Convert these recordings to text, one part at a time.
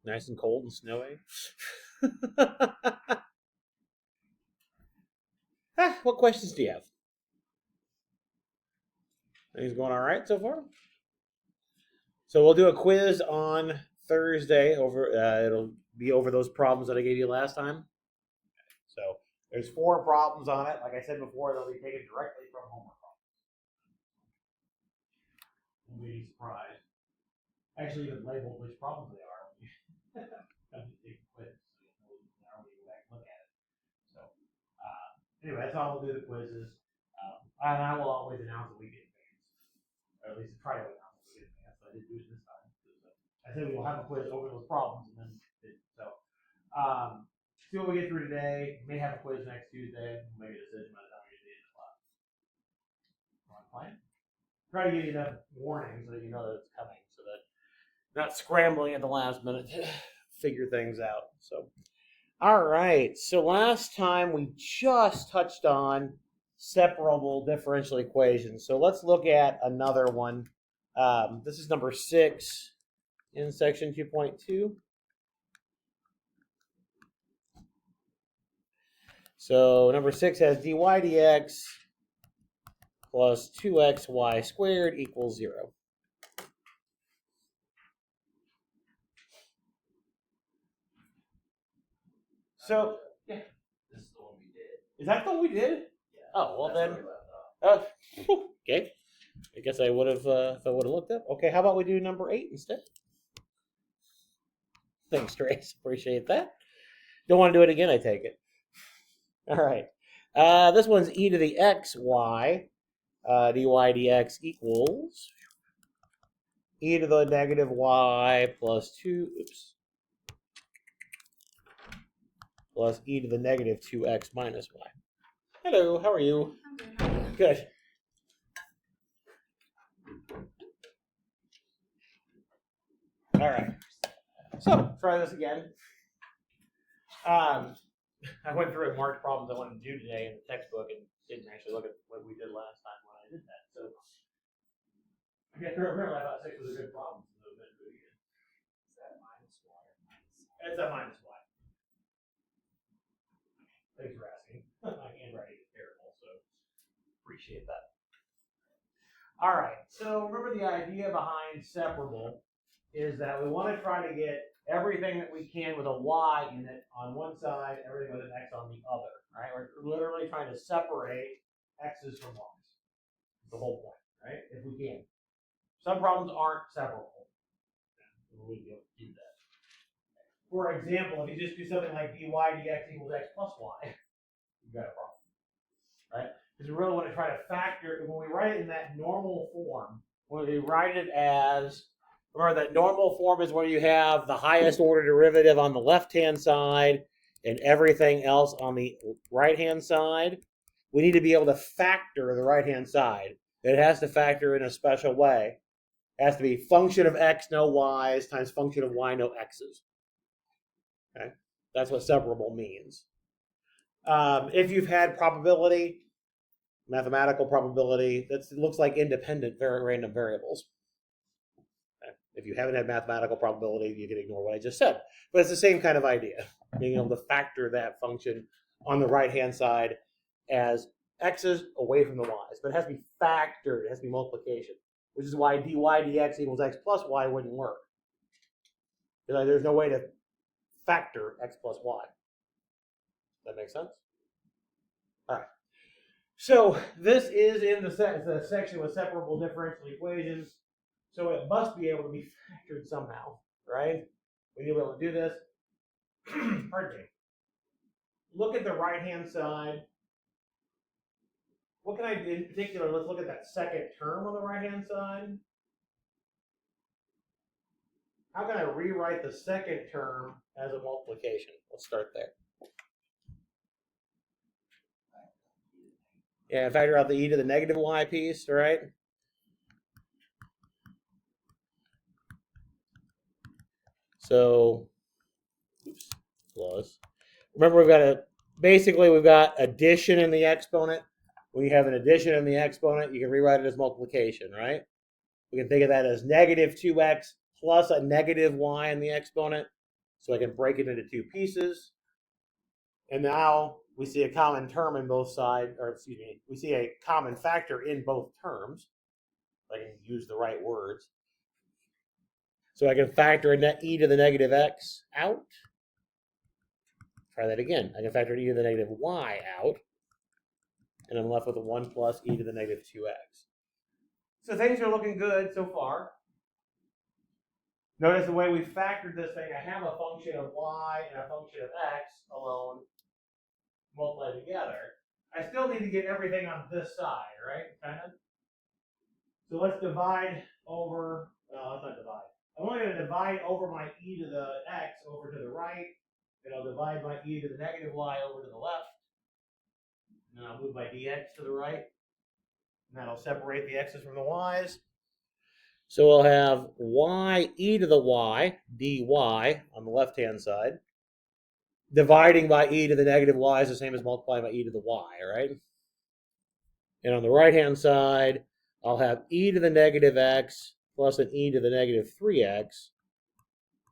Nice and cold and snowy. What questions do you have? Things going all right so far? So we'll do a quiz on Thursday. It'll be over those problems that I gave you last time. So there's 4 problems on it. Like I said before, they'll be taken directly from homework problems. Won't be surprised. Actually, even labeled which problems they are when you come to take the quiz. So you know when you go back and look at it. So anyway, that's how we'll do the quizzes. And I will always announce a week in advance, or at least try to announce a week in advance. So I didn't do it this time. I said we will have a quiz over those problems, and then see what we get through today. We may have a quiz next Tuesday. We'll make a decision by the time we get to the end of the class. Plan. Try to give you enough warning so that you know that it's coming, so that you're not scrambling at the last minute to figure things out. So, all right. So last time we just touched on separable differential equations. So let's look at another one. This is number 6 in section 2.2. So number 6 has dy dx plus 2xy squared equals 0. So, yeah. This is the one we did. Is that the one we did? Yeah. Oh, well then. Okay. I guess I would have, if I would have looked up. Okay, how about we do number 8 instead? Thanks, Trace. Appreciate that. Don't want to do it again, I take it. All right. This one's e to the xy. Dy dx equals e to the negative y plus 2, plus e to the negative 2x minus y. Hello, how are you? I'm good. Good. All right. So, try this again. I went through and marked problems I wanted to do today in the textbook and didn't actually look at what we did last time when I did that. So, I guess apparently I thought 6 was a good problem, so I'm going to do it again. Is that minus y or minus? It's a minus y. Thanks for asking. My handwriting is terrible, so appreciate that. All right, so remember the idea behind separable is that we want to try to get everything that we can with a y in it on one side, everything with an x on the other, right? We're literally trying to separate x's from y's. The whole point, right? If we can. Some problems aren't separable. We wouldn't be able to do that. For example, if you just do something like dy dx equals x plus y, you've got a problem, right? Because we really want to try to factor, when we write it in that normal form, when we write it as, remember that normal form is where you have the highest order derivative on the left-hand side and everything else on the right-hand side. We need to be able to factor the right-hand side. It has to factor in a special way. It has to be function of x, no y's, times function of y, no x's. Okay, that's what separable means. If you've had probability, mathematical probability, it looks like independent random variables. Okay. If you haven't had mathematical probability, you can ignore what I just said. But it's the same kind of idea, being able to factor that function on the right-hand side as x's away from the y's. But it has to be factored, it has to be multiplication, which is why dy dx equals x plus y wouldn't work. There's no way to factor x plus y. Does that make sense? All right. So this is in the section with separable differential equations. So it must be able to be factored somehow, right? We need to be able to do this. Pardon me. Look at the right-hand side. What can I do in particular? Let's look at that second term on the right-hand side. How can I rewrite the second term as a multiplication? Let's start there. Yeah, factor out the e to the negative y piece, right? So, plus. Remember, we've got addition in the exponent. When you have an addition in the exponent, you can rewrite it as multiplication, right? We can think of that as negative 2x plus a negative y in the exponent. So I can break it into two pieces. And now we see a common term in both sides, or excuse me, we see a common factor in both terms. I can use the right words. So I can factor in that e to the negative x out. Try that again. I can factor e to the negative y out. And I'm left with a 1 plus e to the negative 2x. So things are looking good so far. Notice the way we factored this thing. I have a function of y and a function of x alone multiplied together. I still need to get everything on this side, right? Kind of. So let's divide over, no, let's not divide. I'm only going to divide over my e to the x over to the right, and I'll divide my e to the negative y over to the left. And then I'll move my dx to the right, and that'll separate the x's from the y's. So I'll have y e to the y, dy, on the left-hand side. Dividing by e to the negative y is the same as multiplying by e to the y, right? And on the right-hand side, I'll have e to the negative x plus an e to the negative 3x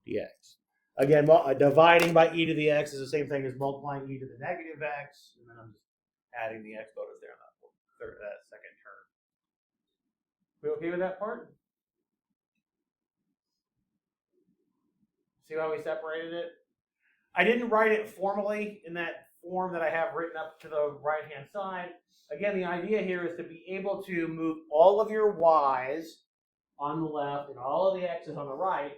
dx. Again, dividing by e to the x is the same thing as multiplying e to the negative x, and then I'm just adding the exponents there on that second term. We okay with that part? See how we separated it? I didn't write it formally in that form that I have written up to the right-hand side. Again, the idea here is to be able to move all of your y's on the left and all of the x's on the right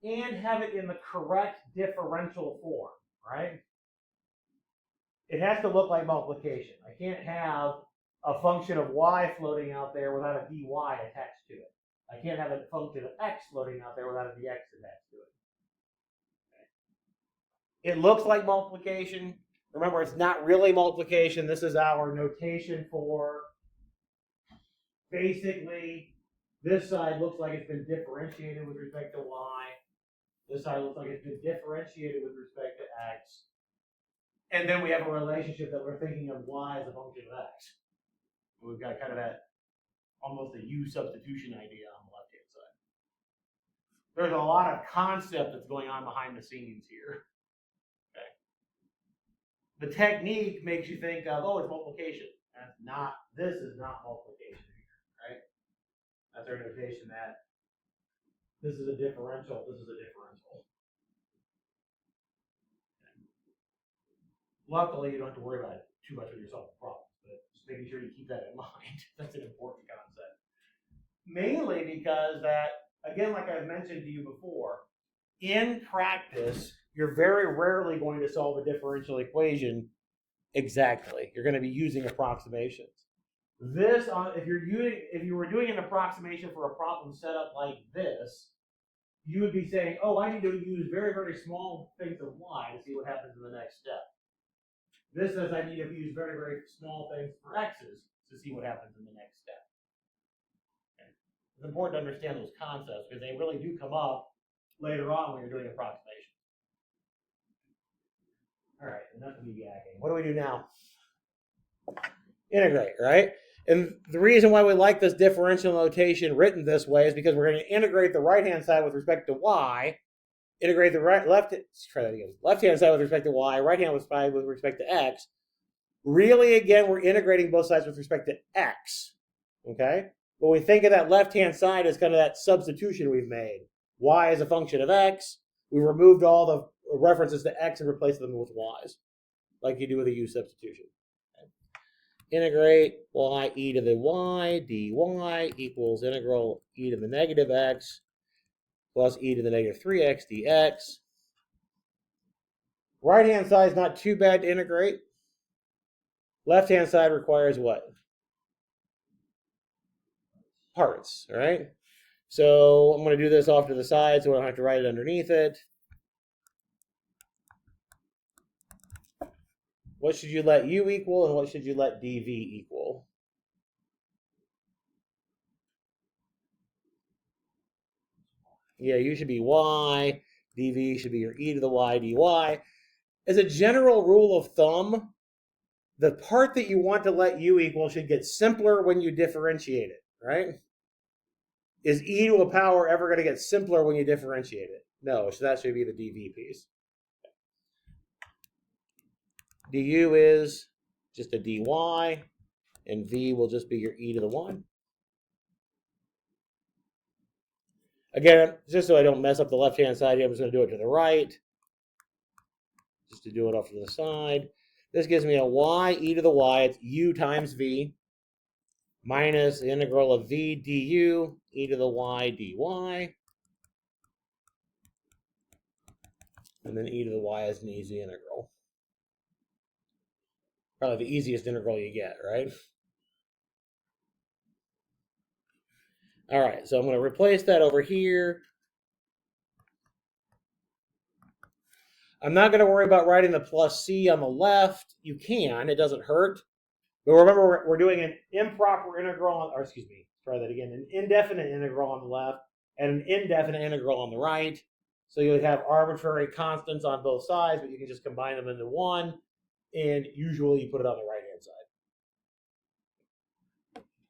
and have it in the correct differential form, right? It has to look like multiplication. I can't have a function of y floating out there without a dy attached to it. I can't have a function of x floating out there without a dx attached to it. It looks like multiplication. Remember, it's not really multiplication. This is our notation for basically this side looks like it's been differentiated with respect to y. This side looks like it's been differentiated with respect to x. And then we have a relationship that we're thinking of y as a function of x. We've got kind of that almost a u substitution idea on the left-hand side. There's a lot of concept that's going on behind the scenes here. The technique makes you think of, oh, it's multiplication. That's not, this is not multiplication here, right? That's our notation that this is a differential, this is a differential. Luckily, you don't have to worry about it too much when you're solving problems, but just making sure you keep that in mind. That's an important concept. Mainly because that, again, like I've mentioned to you before, in practice, you're very rarely going to solve a differential equation exactly. You're going to be using approximations. This, if you were doing an approximation for a problem set up like this, you would be saying, oh, I need to use very, very small things of y to see what happens in the next step. This says I need to use very, very small things for x's to see what happens in the next step. Okay. It's important to understand those concepts because they really do come up later on when you're doing approximations. All right, enough of me yakking. What do we do now? Integrate, right? And the reason why we like this differential notation written this way is because we're going to integrate the right-hand side with respect to y, integrate the left-hand side with respect to y, right-hand side with respect to x. Really, again, we're integrating both sides with respect to x, okay? But we think of that left-hand side as kind of that substitution we've made. Y is a function of x. We removed all the references to x and replaced them with y's, like you do with a u substitution. Okay. Integrate y e to the y dy equals integral e to the negative x plus e to the negative 3x dx. Right-hand side is not too bad to integrate. Left-hand side requires what? Parts, all right? So I'm going to do this off to the side so I don't have to write it underneath it. What should you let u equal and what should you let dv equal? Yeah, u should be y, dv should be your e to the y dy. As a general rule of thumb, the part that you want to let u equal should get simpler when you differentiate it, right? Is e to a power ever going to get simpler when you differentiate it? No, so that should be the dv piece. Du is just a dy, and v will just be your e to the 1. Again, just so I don't mess up the left-hand side here, I'm just going to do it to the right. Just to do it off to the side. This gives me a y e to the y. It's u times v minus the integral of v du e to the y dy. And then e to the y is an easy integral. Probably the easiest integral you get, right? All right, so I'm going to replace that over here. I'm not going to worry about writing the plus c on the left. You can, it doesn't hurt. But remember, we're doing an improper integral, or excuse me, try that again, an indefinite integral on the left and an indefinite integral on the right. So you would have arbitrary constants on both sides, but you can just combine them into one, and usually you put it on the right-hand side.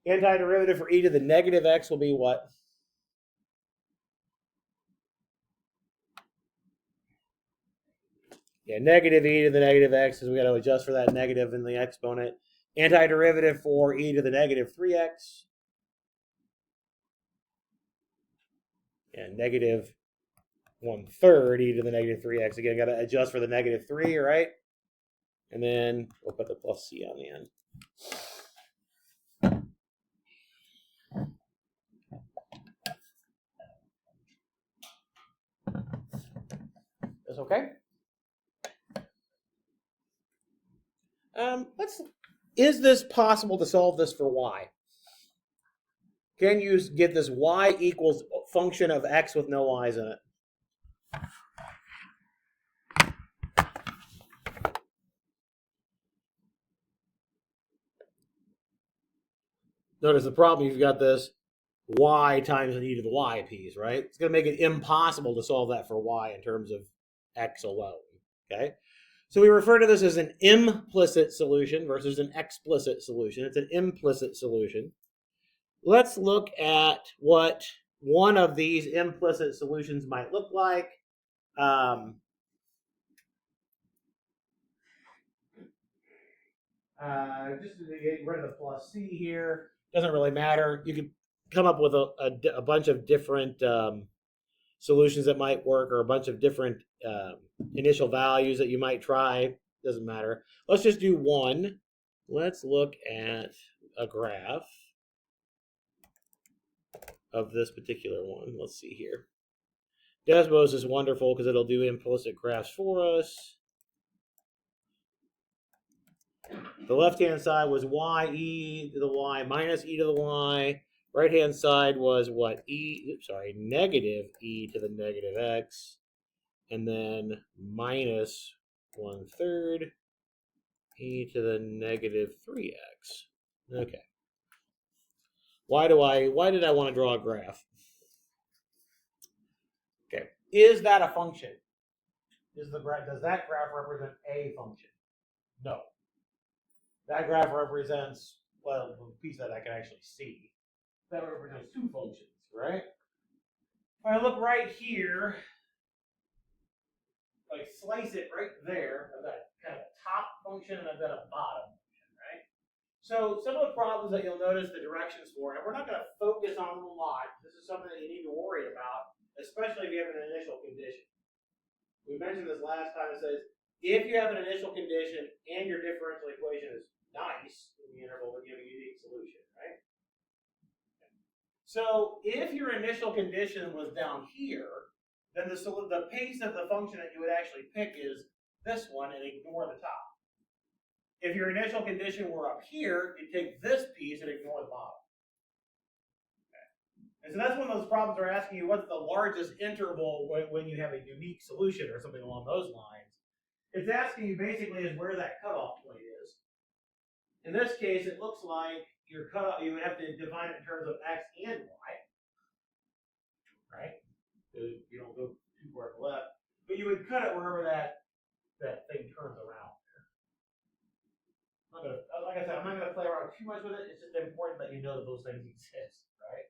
Antiderivative for e to the negative x will be what? Yeah, negative e to the negative x, because we got to adjust for that negative in the exponent. Antiderivative for e to the negative 3x. And negative 1/3 e to the negative 3x. Again, got to adjust for the negative 3, right? And then we'll put the plus c on the end. That's okay? Is this possible to solve this for y? Can you get this y equals function of x with no y's in it? Notice the problem, you've got this y times an e to the y piece, right? It's going to make it impossible to solve that for y in terms of x alone, okay? So we refer to this as an implicit solution versus an explicit solution. It's an implicit solution. Let's look at what one of these implicit solutions might look like. Just to get rid of the plus c here, doesn't really matter. You can come up with a bunch of different solutions that might work, or a bunch of different initial values that you might try. Doesn't matter. Let's just do one. Let's look at a graph of this particular one. Let's see here. Desmos is wonderful because it'll do implicit graphs for us. The left-hand side was y e to the y minus e to the y. Right-hand side was what? Negative e to the negative x. And then minus 1/3 e to the negative 3x. Okay. Why did I want to draw a graph? Okay. Is that a function? Does that graph represent a function? No. That graph represents, well, the piece that I can actually see. That represents two functions, right? If I look right here, like slice it right there, I've got kind of a top function and I've got a bottom function, right? So some of the problems that you'll notice the directions for, and we're not going to focus on them a lot. This is something that you need to worry about, especially if you have an initial condition. We mentioned this last time. It says if you have an initial condition and your differential equation is nice in the interval, then you have a unique solution, right? So if your initial condition was down here, then the pace of the function that you would actually pick is this one and ignore the top. If your initial condition were up here, you'd take this piece and ignore the bottom. Okay. And so that's one of those problems they're asking you, what's the largest interval when you have a unique solution or something along those lines. It's asking you basically is where that cutoff point is. In this case, it looks like your cutoff, you would have to define it in terms of x and y, right? So you don't go too far to the left, but you would cut it wherever that thing turns around. I'm not gonna, like I said, I'm not going to play around too much with it. It's just important that you know that those things exist, right?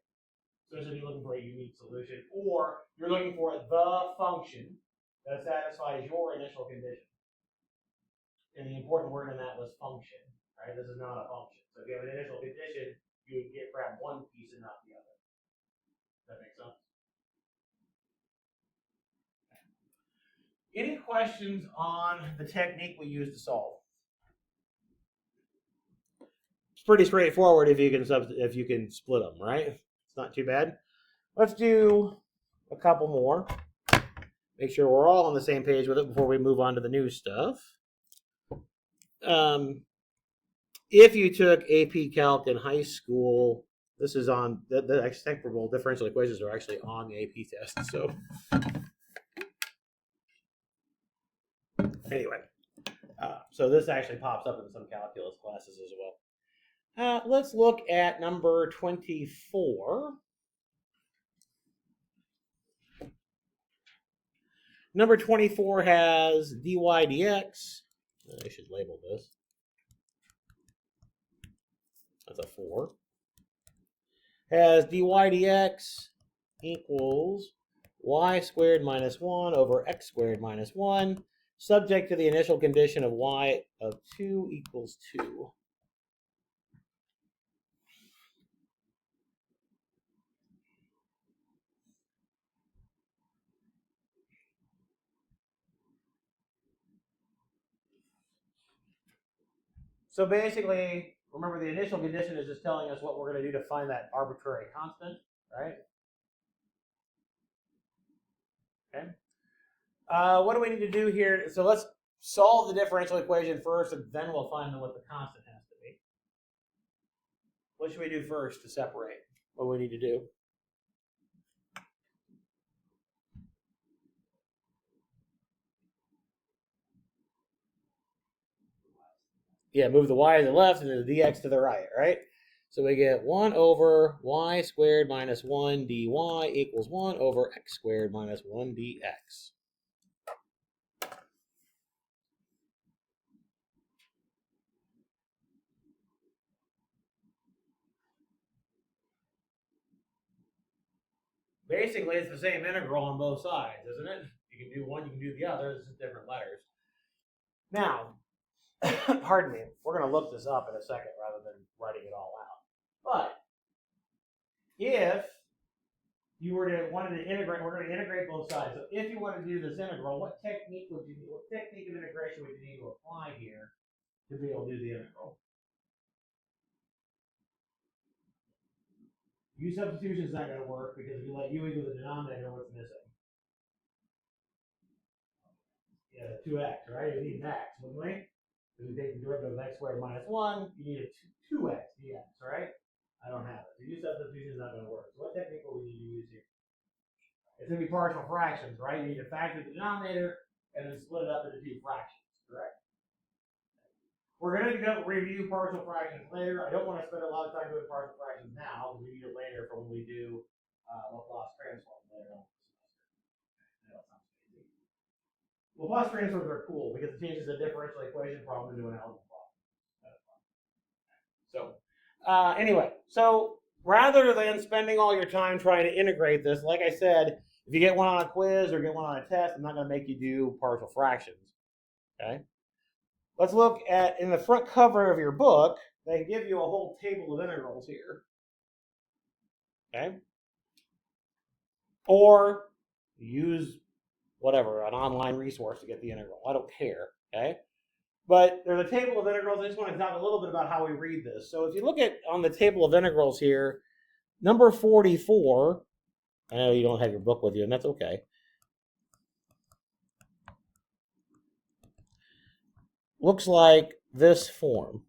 especially if you're looking for a unique solution, or you're looking for the function that satisfies your initial condition. And the important word in that was function, right? This is not a function. So if you have an initial condition, you would grab one piece and not the other. Does that make sense? Any questions on the technique we use to solve? It's pretty straightforward if you can split them, right? It's not too bad. Let's do a couple more. Make sure we're all on the same page with it before we move on to the new stuff. If you took AP Calc in high school, this is on the separable differential equations are actually on the AP test. So anyway, so this actually pops up in some calculus classes as well. Let's look at number 24. Number 24 has dy dx. I should label this. That's a 4. Has dy dx equals y squared minus 1 over x squared minus 1, subject to the initial condition of y of 2 equals 2. So basically, remember the initial condition is just telling us what we're going to do to find that arbitrary constant, right? Okay. What do we need to do here? So let's solve the differential equation first, and then we'll find out what the constant has to be. What should we do first to separate? What do we need to do? Yeah, move the y to the left and then the dx to the right, right? So we get 1 over y squared minus 1 dy equals 1 over x squared minus 1 dx. Basically, it's the same integral on both sides, isn't it? You can do one, you can do the other. It's just different letters. Now, pardon me, we're going to look this up in a second rather than writing it all out. But if you wanted to integrate, we're going to integrate both sides. So if you want to do this integral, what technique of integration would you need to apply here to be able to do the integral? U substitution is not going to work because if you let u equal the denominator, what's missing? Yeah, 2x, right? You need an x, wouldn't we? If we take the derivative of x squared minus 1, you need a 2x dx, right? I don't have it. So u substitution is not going to work. So what technique will we need to use here? It's going to be partial fractions, right? You need to factor the denominator and then split it up into two fractions, correct? We're going to go review partial fractions later. I don't want to spend a lot of time doing partial fractions now because we need it later for when we do Laplace transform later on. Laplace transforms are cool because it changes the differential equation problem into an algebra problem. So anyway, so rather than spending all your time trying to integrate this, like I said, if you get one on a quiz or get one on a test, I'm not going to make you do partial fractions. Okay. Let's look at, in the front cover of your book, they give you a whole table of integrals here. Okay. Or use whatever, an online resource to get the integral. I don't care. Okay. But there's a table of integrals. I just want to talk a little bit about how we read this. So if you look at on the table of integrals here, number 44, I know you don't have your book with you, and that's okay. Looks like this form.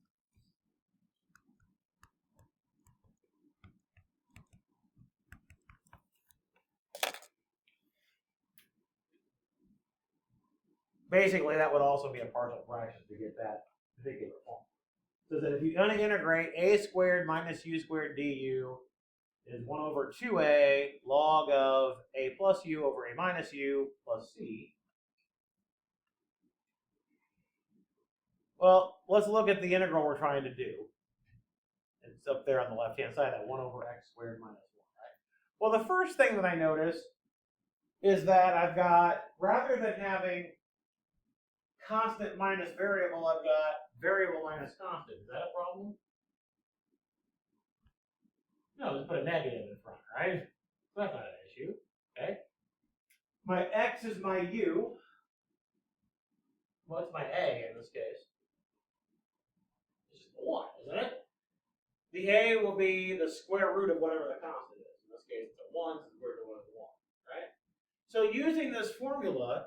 Basically, that would also be a partial fraction to get that particular form. So that if you're going to integrate a squared minus u squared du is 1 over 2a log of a plus u over a minus u plus c. Well, let's look at the integral we're trying to do. It's up there on the left-hand side, that 1 over x squared minus 1, right? Well, the first thing that I notice is that I've got, rather than having constant minus variable, I've got variable minus constant. Is that a problem? No, just put a negative in front, right? That's not an issue. Okay. My x is my u. What's my a in this case? It's just 1, isn't it? The a will be the square root of whatever the constant is. In this case, it's a 1, so the square root of 1 is 1, right? So using this formula,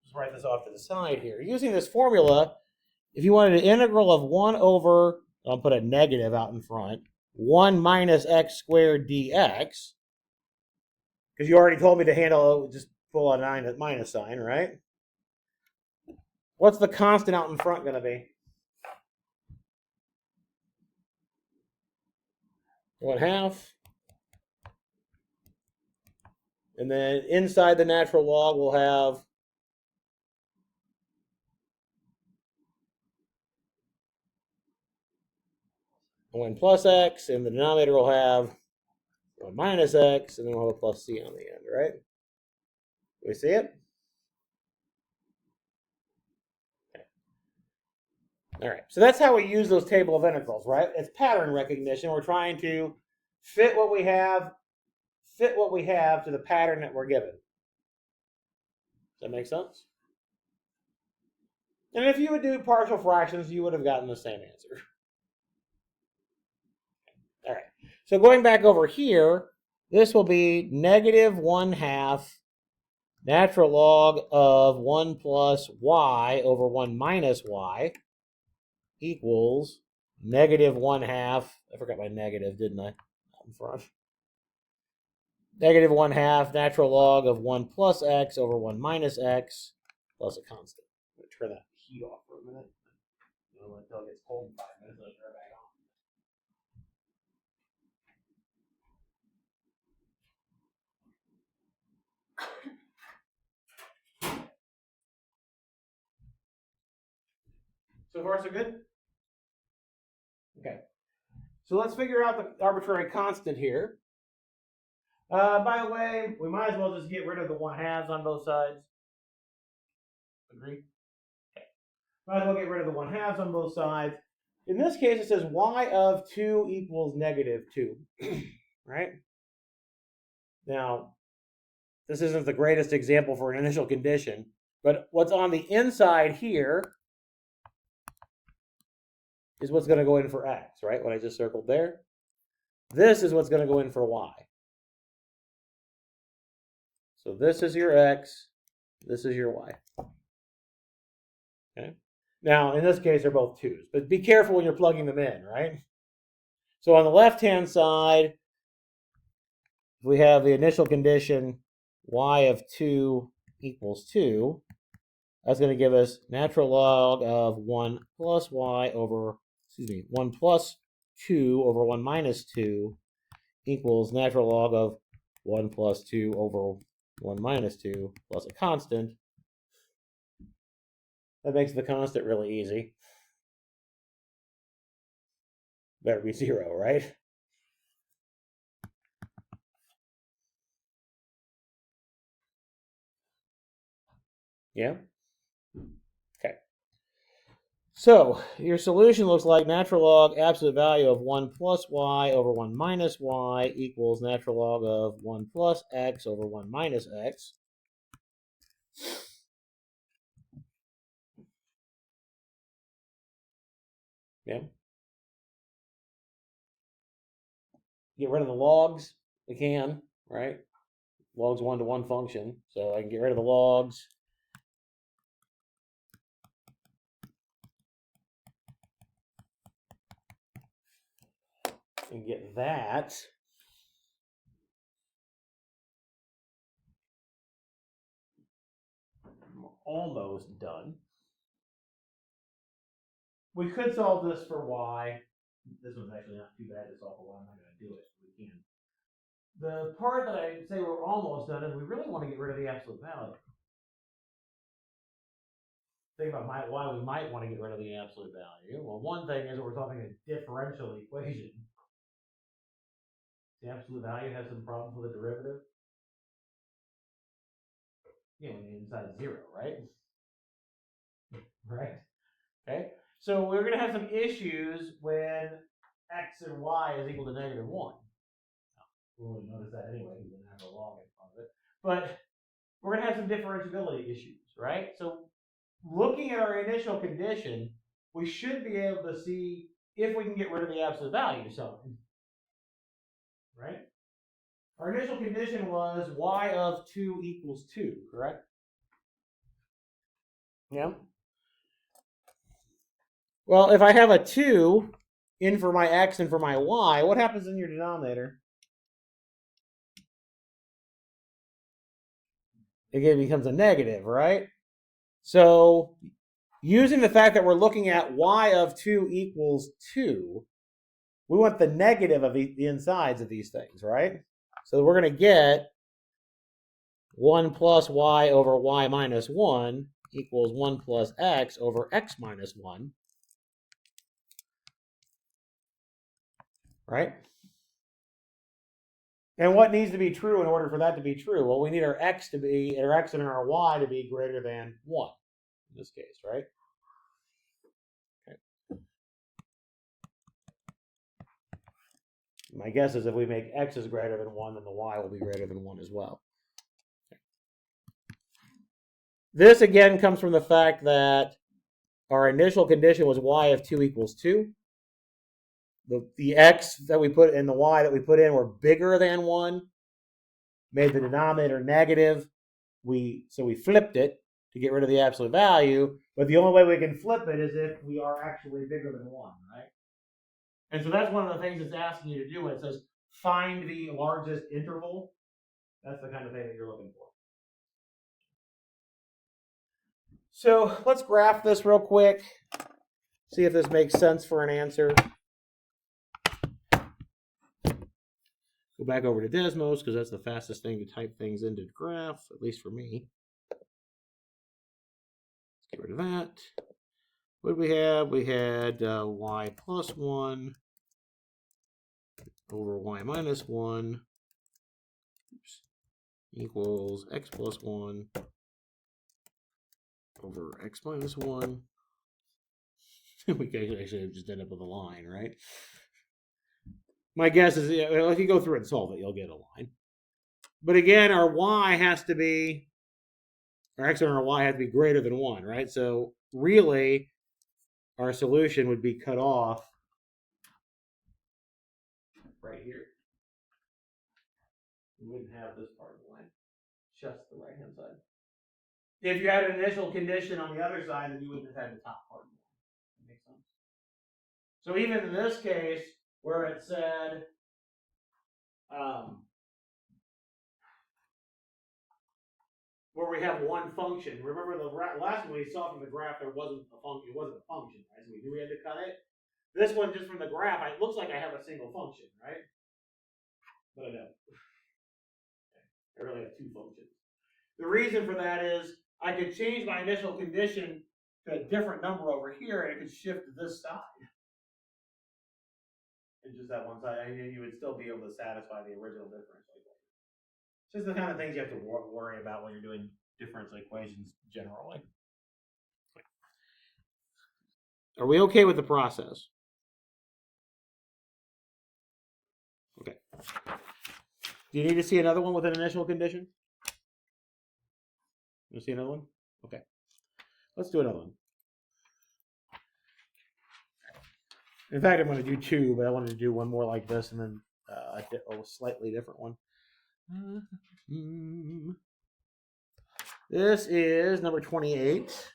let's write this off to the side here. Using this formula, if you wanted an integral of 1 over, I'll put a negative out in front, 1 minus x squared dx, because you already told me to handle, just pull a minus sign, right? What's the constant out in front going to be? 1/2. And then inside the natural log, we'll have 1 plus x, and the denominator will have 1 minus x, and then we'll have a plus c on the end, right? Do we see it? Okay. All right, so that's how we use those table of integrals, right? It's pattern recognition. We're trying to fit what we have to the pattern that we're given. Does that make sense? And if you would do partial fractions, you would have gotten the same answer. All right, so going back over here, this will be negative 1/2 natural log of 1 plus y over 1 minus y equals negative 1/2. I forgot my negative, didn't I? Out in front. Negative 1/2 natural log of 1 plus x over 1 minus x plus a constant. I'm going to turn that heat off for a minute. Until it gets cold in 5 minutes, I'll turn it back on. So far, so good? Okay. So let's figure out the arbitrary constant here. By the way, we might as well just get rid of the 1/2 on both sides. Agree? Okay. Might as well get rid of the 1/2 on both sides. In this case, it says y of 2 equals negative 2. Right? Now, this isn't the greatest example for an initial condition, but what's on the inside here is what's going to go in for x, right? What I just circled there. This is what's going to go in for y. So this is your x, this is your y. Okay. Now, in this case, they're both 2's, but be careful when you're plugging them in, right? So on the left-hand side, we have the initial condition y of 2 equals 2. That's going to give us natural log of 1 plus y over, 1 plus 2 over 1 minus 2 equals natural log of 1 plus 2 over 1 minus 2 plus a constant. That makes the constant really easy. Better be 0, right? Yeah? Okay. So your solution looks like natural log absolute value of 1 plus y over 1 minus y equals natural log of 1 plus x over 1 minus x. Yeah. Get rid of the logs. We can, right? Logs 1-to-1 function. So I can get rid of the logs. And get that. I'm almost done. We could solve this for y. This one's actually not too bad to solve for y. I'm not going to do it. We can. The part that I say we're almost done is we really want to get rid of the absolute value. Think about why we might want to get rid of the absolute value. Well, one thing is we're solving a differential equation. The absolute value has some problems with the derivative. Yeah, when the inside is 0, right? Right? Okay. So we're going to have some issues when x and y is equal to -1. We'll really notice that anyway, because we're going to have a log in front of it. But we're going to have some differentiability issues, right? So looking at our initial condition, we should be able to see if we can get rid of the absolute value to something, right? Our initial condition was y of 2 equals 2, correct? Yeah. Well, if I have a 2 in for my x and for my y, what happens in your denominator? Again, it becomes a negative, right? So using the fact that we're looking at y of 2 equals 2, we want the negative of the insides of these things, right? So we're going to get 1 plus y over y minus 1 equals 1 plus x over x minus 1. Right? And what needs to be true in order for that to be true? Well, we need our x and our y to be greater than 1 in this case, right? Okay. My guess is if we make x is greater than 1, then the y will be greater than 1 as well. Okay. This again comes from the fact that our initial condition was y of 2 equals 2. The x that we put and the y that we put in were bigger than 1, made the denominator negative. So we flipped it to get rid of the absolute value, but the only way we can flip it is if we are actually bigger than 1, right? And so that's one of the things it's asking you to do when it says find the largest interval. That's the kind of thing that you're looking for. So let's graph this real quick, see if this makes sense for an answer. Go back over to Desmos because that's the fastest thing to type things into graph, at least for me. Let's get rid of that. What did we have? We had y plus 1 over y minus 1 equals x plus 1 over x minus 1. We could actually just end up with a line, right? My guess is if you go through and solve it, you'll get a line. But again, our y has to be, our x and our y have to be greater than 1, right? So really, our solution would be cut off right here. We wouldn't have this part of the line, just the right-hand side. If you had an initial condition on the other side, then you wouldn't have had the top part of the line. That makes sense? So even in this case, where it said, where we have one function. Remember the last one we saw from the graph, there wasn't a function. It wasn't a function, right? So we knew we had to cut it. This one, just from the graph, it looks like I have a single function, right? But I don't. I really have two functions. The reason for that is I could change my initial condition to a different number over here, and it could shift to this side. And just that one side, and you would still be able to satisfy the original differential equation. It's just the kind of things you have to worry about when you're doing differential equations generally. Are we okay with the process? Okay. Do you need to see another one with an initial condition? You see another one? Okay. Let's do another one. In fact, I'm going to do two, but I wanted to do one more like this and then a slightly different one. This is number 28.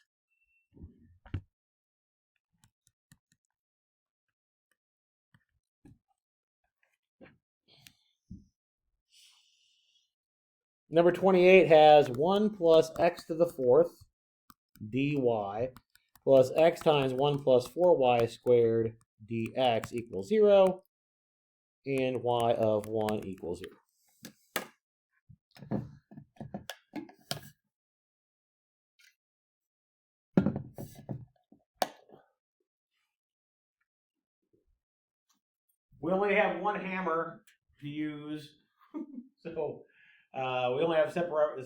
Number 28 has 1 plus x to the fourth dy plus x times 1 plus 4y squared dx equals 0, and y of 1 equals 0. We only have one hammer to use. So we only have separation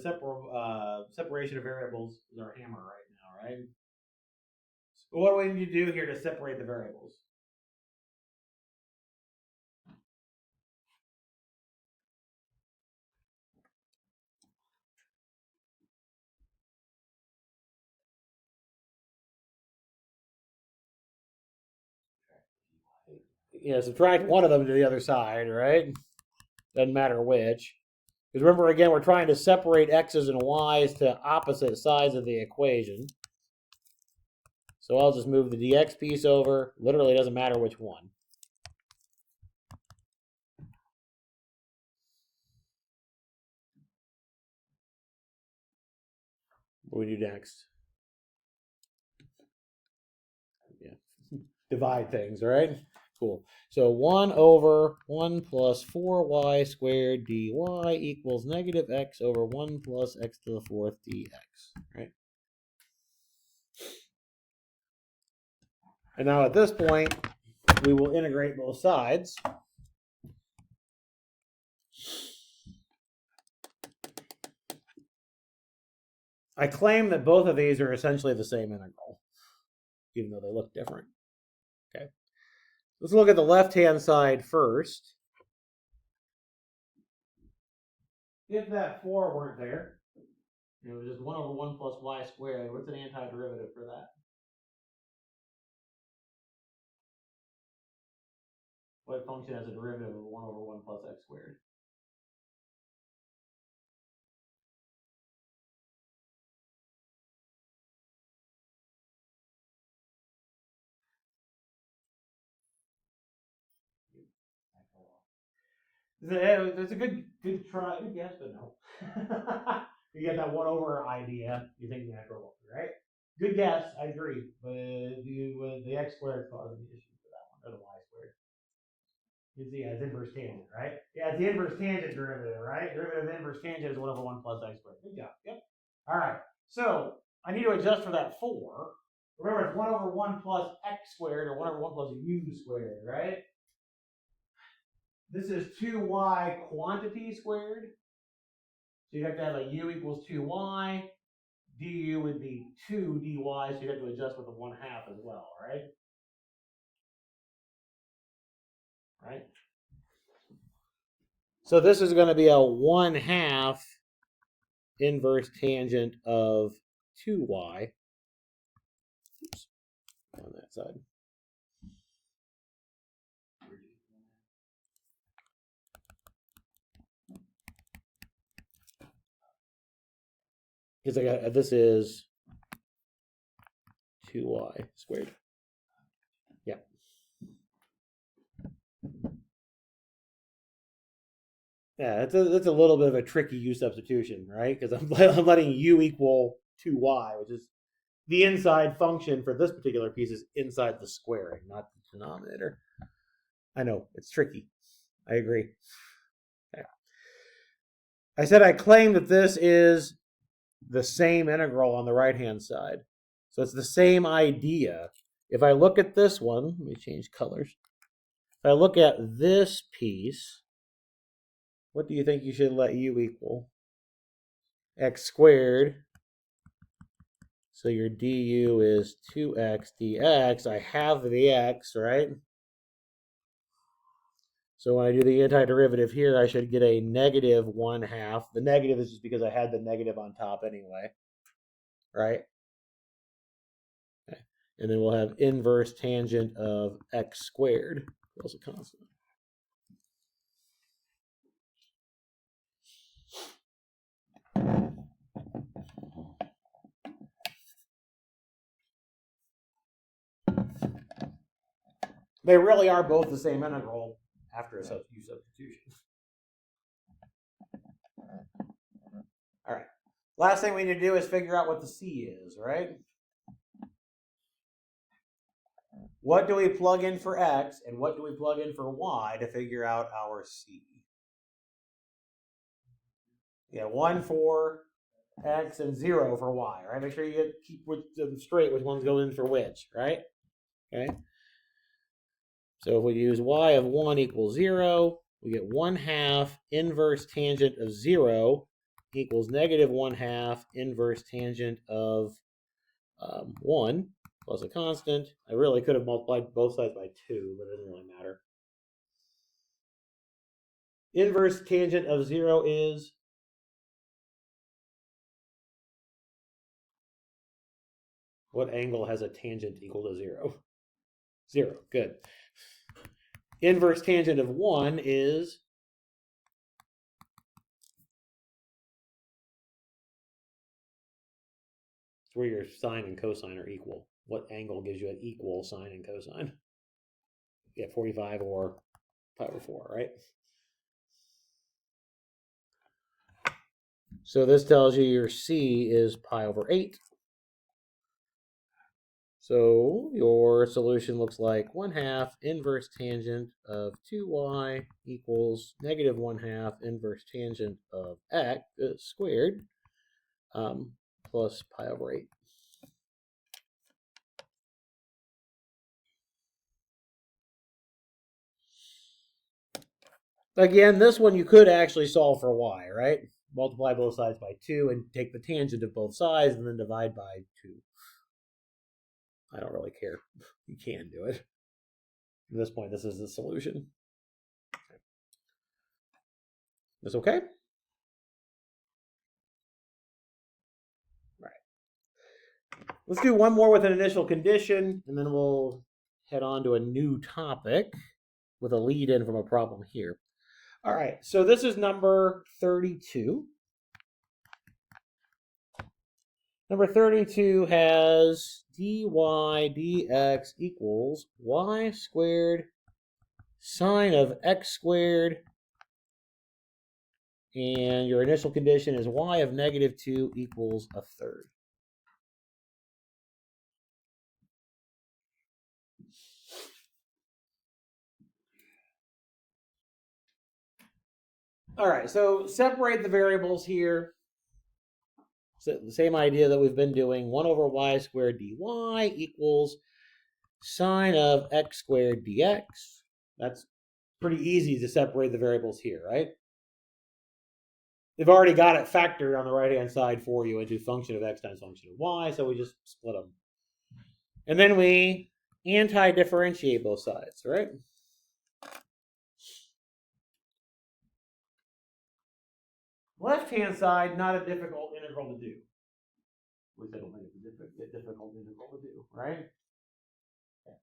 of variables is our hammer right now, right? So what do we need to do here to separate the variables? Yeah, subtract one of them to the other side, right? Doesn't matter which. Because remember, again, we're trying to separate x's and y's to opposite sides of the equation. So I'll just move the dx piece over. Literally doesn't matter which one. What do we do next? Yeah. Divide things, right? Cool. So 1 over 1 plus 4y squared dy equals negative x over 1 plus x to the fourth dx, right? And now at this point, we will integrate both sides. I claim that both of these are essentially the same integral, even though they look different. Okay. Let's look at the left-hand side first. If that 4 weren't there, it was just 1 over 1 plus y squared, what's an antiderivative for that? What function has a derivative of 1 over 1 plus x squared? It's a good try. Good guess, but no. You get that 1 over idea. You think natural, right? Good guess. I agree. But the x squared causing the issue for that one, or the y squared. You see, it's inverse tangent, right? Yeah, it's the inverse tangent derivative, right? Derivative of inverse tangent is 1 over 1 plus x squared. Good job. Yep. All right. So I need to adjust for that 4. Remember, it's 1 over 1 plus x squared, or 1 over 1 plus u squared, right? This is 2y quantity squared. So you have to have a u equals 2y. Du would be 2 dy, so you have to adjust with the 1/2 as well, right? Right? So this is going to be a 1/2 inverse tangent of 2y. Oops. On that side. Because I got this is 2y squared. Yeah. Yeah, that's a little bit of a tricky u substitution, right? Because I'm letting u equal 2y, which is the inside function for this particular piece is inside the squaring, not the denominator. I know, it's tricky. I agree. Yeah. I said I claim that this is the same integral on the right-hand side. So it's the same idea. If I look at this one, let me change colors. If I look at this piece, what do you think you should let u equal? X squared. So your du is 2x dx. I have the x, right? So when I do the antiderivative here, I should get a negative 1/2. The negative is just because I had the negative on top anyway, right? Okay. And then we'll have inverse tangent of x squared equals a constant. They really are both the same integral after a substitution. All right. Last thing we need to do is figure out what the c is, right? What do we plug in for x and what do we plug in for y to figure out our c? Yeah, 1 for x and 0 for y, right? Make sure you keep them straight which one's going in for which, right? Okay. So if we use y of 1 equals 0, we get 1/2 inverse tangent of 0 equals negative 1/2 inverse tangent of 1 plus a constant. I really could have multiplied both sides by 2, but it doesn't really matter. Inverse tangent of 0 is what angle has a tangent equal to 0? 0, good. Inverse tangent of 1 is where your sine and cosine are equal. What angle gives you an equal sine and cosine? Yeah, 45 or pi over 4, right? So this tells you your C is pi over 8. So your solution looks like 1/2 inverse tangent of 2y equals negative 1/2 inverse tangent of x squared plus pi over 8. Again, this one you could actually solve for y, right? Multiply both sides by 2 and take the tangent of both sides and then divide by 2. I don't really care. You can do it. At this point, this is the solution. This okay? All right. Let's do one more with an initial condition, and then we'll head on to a new topic with a lead in from a problem here. All right, so this is number 32. Number 32 has dy dx equals y squared sine of x squared. And your initial condition is y of negative 2 equals a third. All right, so separate the variables here. So the same idea that we've been doing. 1 over y squared dy equals sine of x squared dx. That's pretty easy to separate the variables here, right? They've already got it factored on the right-hand side for you into function of x times function of y, so we just split them. And then we anti-differentiate both sides, right? Left-hand side, not a difficult integral to do. At least I don't think it's a difficult integral to do, right? Okay.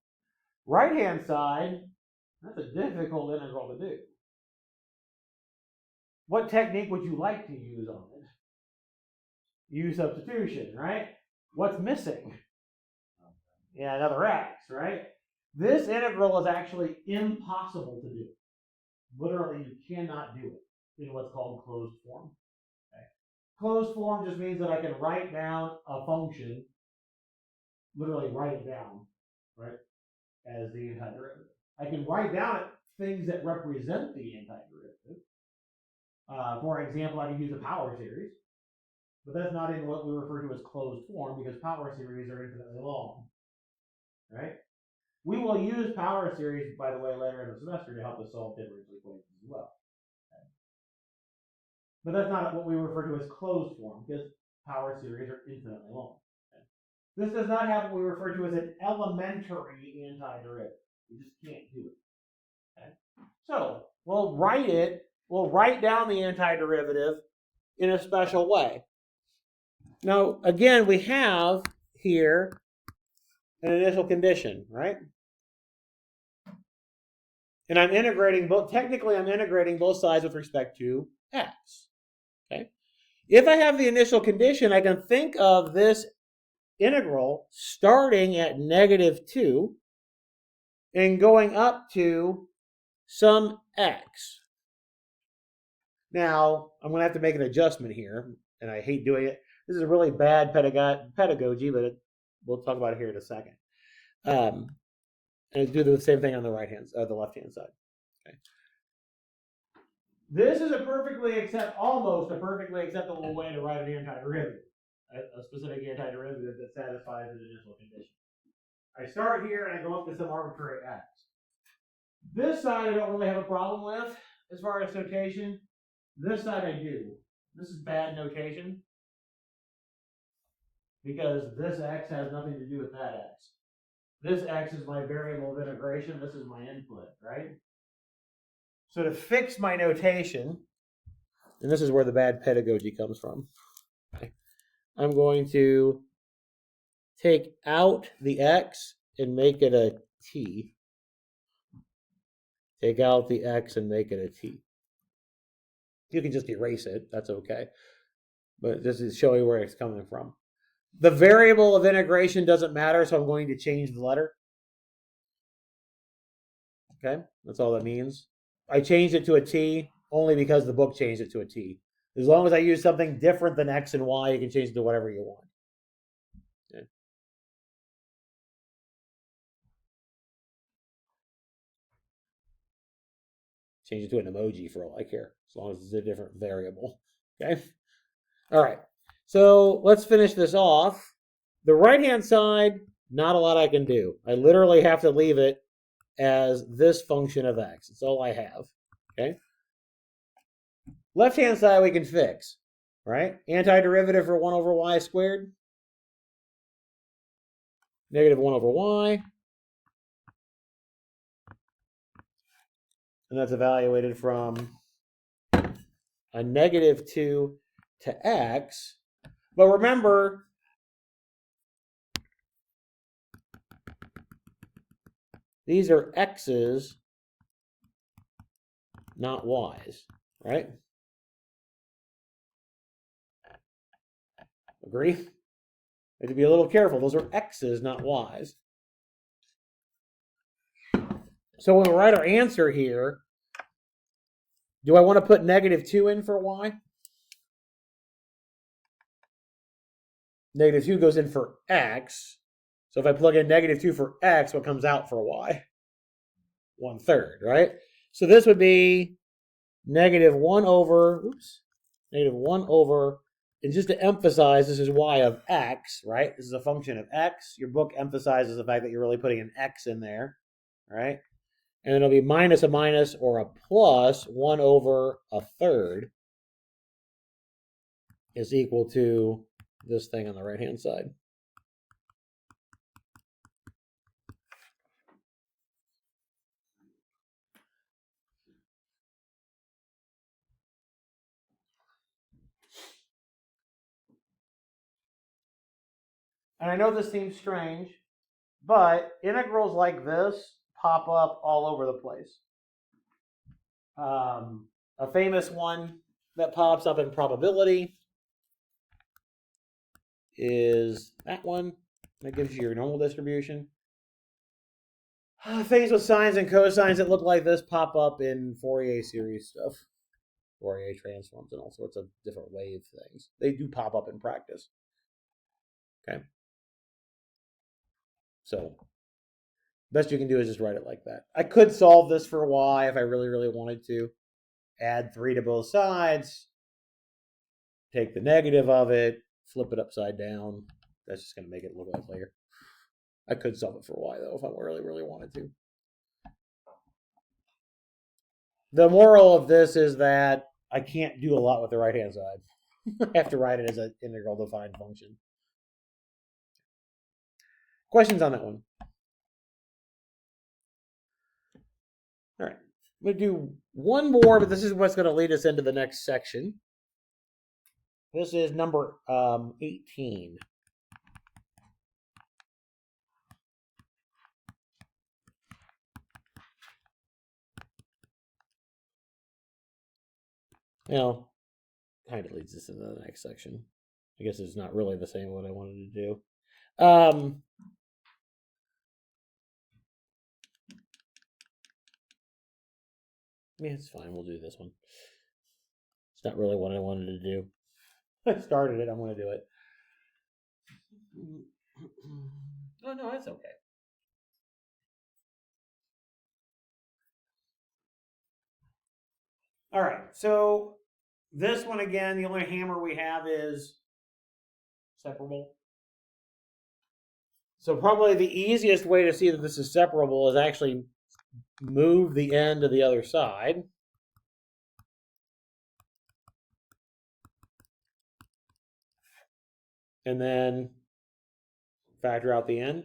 Right-hand side, that's a difficult integral to do. What technique would you like to use on it? U substitution, right? What's missing? Yeah, another x, right? This integral is actually impossible to do. Literally, you cannot do it in what's called closed form. Okay. Closed form just means that I can write down a function, literally write it down, right, as the antiderivative. I can write down things that represent the antiderivative. For example, I can use a power series, but that's not in what we refer to as closed form because power series are infinitely long, right? We will use power series, by the way, later in the semester to help us solve differential equations as well. Okay. But that's not what we refer to as closed form because power series are infinitely long. Okay. This does not have what we refer to as an elementary antiderivative. We just can't do it. Okay. So we'll write down the antiderivative in a special way. Now, again, we have here an initial condition, right? And I'm integrating both, technically I'm integrating both sides with respect to x, okay? If I have the initial condition, I can think of this integral starting at negative 2 and going up to some x. Now, I'm going to have to make an adjustment here, and I hate doing it. This is a really bad pedagogy, but we'll talk about it here in a second. And do the same thing on the the left-hand side. Okay. This is almost a perfectly acceptable way to write an antiderivative, a specific antiderivative that satisfies an initial condition. I start here and I go up to some arbitrary x. This side I don't really have a problem with as far as notation. This side I do. This is bad notation because this x has nothing to do with that x. This x is my variable of integration. This is my input, right? So to fix my notation, and this is where the bad pedagogy comes from, I'm going to take out the x and make it a t. Take out the x and make it a t. You can just erase it. That's okay. But this is showing where it's coming from. The variable of integration doesn't matter, so I'm going to change the letter. Okay, that's all that means. I changed it to a t only because the book changed it to a t. As long as I use something different than x and y, you can change it to whatever you want. Okay. Change it to an emoji for all I care, as long as it's a different variable. Okay. All right. So let's finish this off. The right-hand side, not a lot I can do. I literally have to leave it as this function of x. It's all I have. Okay. Left-hand side we can fix, right? Antiderivative for 1 over y squared. Negative 1 over y. And that's evaluated from a negative 2 to x. But remember, these are x's, not y's, right? Agree? We have to be a little careful. Those are x's, not y's. So when we write our answer here, do I want to put negative 2 in for y? Negative 2 goes in for x. So if I plug in negative 2 for x, what comes out for y? 1/3, right? So this would be negative 1 over, negative 1 over, and just to emphasize, this is y of x, right? This is a function of x. Your book emphasizes the fact that you're really putting an x in there, right? And then it'll be minus a minus or a plus 1 over 1/3 is equal to this thing on the right-hand side. And I know this seems strange, but integrals like this pop up all over the place. A famous one that pops up in probability is that one. That gives you your normal distribution. Things with sines and cosines that look like this pop up in Fourier series stuff. Fourier transforms and all sorts of different wave things. They do pop up in practice. Okay. So best you can do is just write it like that. I could solve this for y if I really, really wanted to. Add 3 to both sides. Take the negative of it. Flip it upside down. That's just going to make it look uglier. I could solve it for y, though, if I really, really wanted to. The moral of this is that I can't do a lot with the right-hand side. I have to write it as an integral defined function. Questions on that one? All right. I'm going to do one more, but this is what's going to lead us into the next section. This is number 18. Well, kind of leads us into the next section. I guess it's not really the same what I wanted to do. Yeah, it's fine. We'll do this one. It's not really what I wanted to do. I started it. I'm going to do it. Oh, no, that's okay. All right. So this one, again, the only hammer we have is separable. So probably the easiest way to see that this is separable is actually move the end to the other side. and then factor out the n.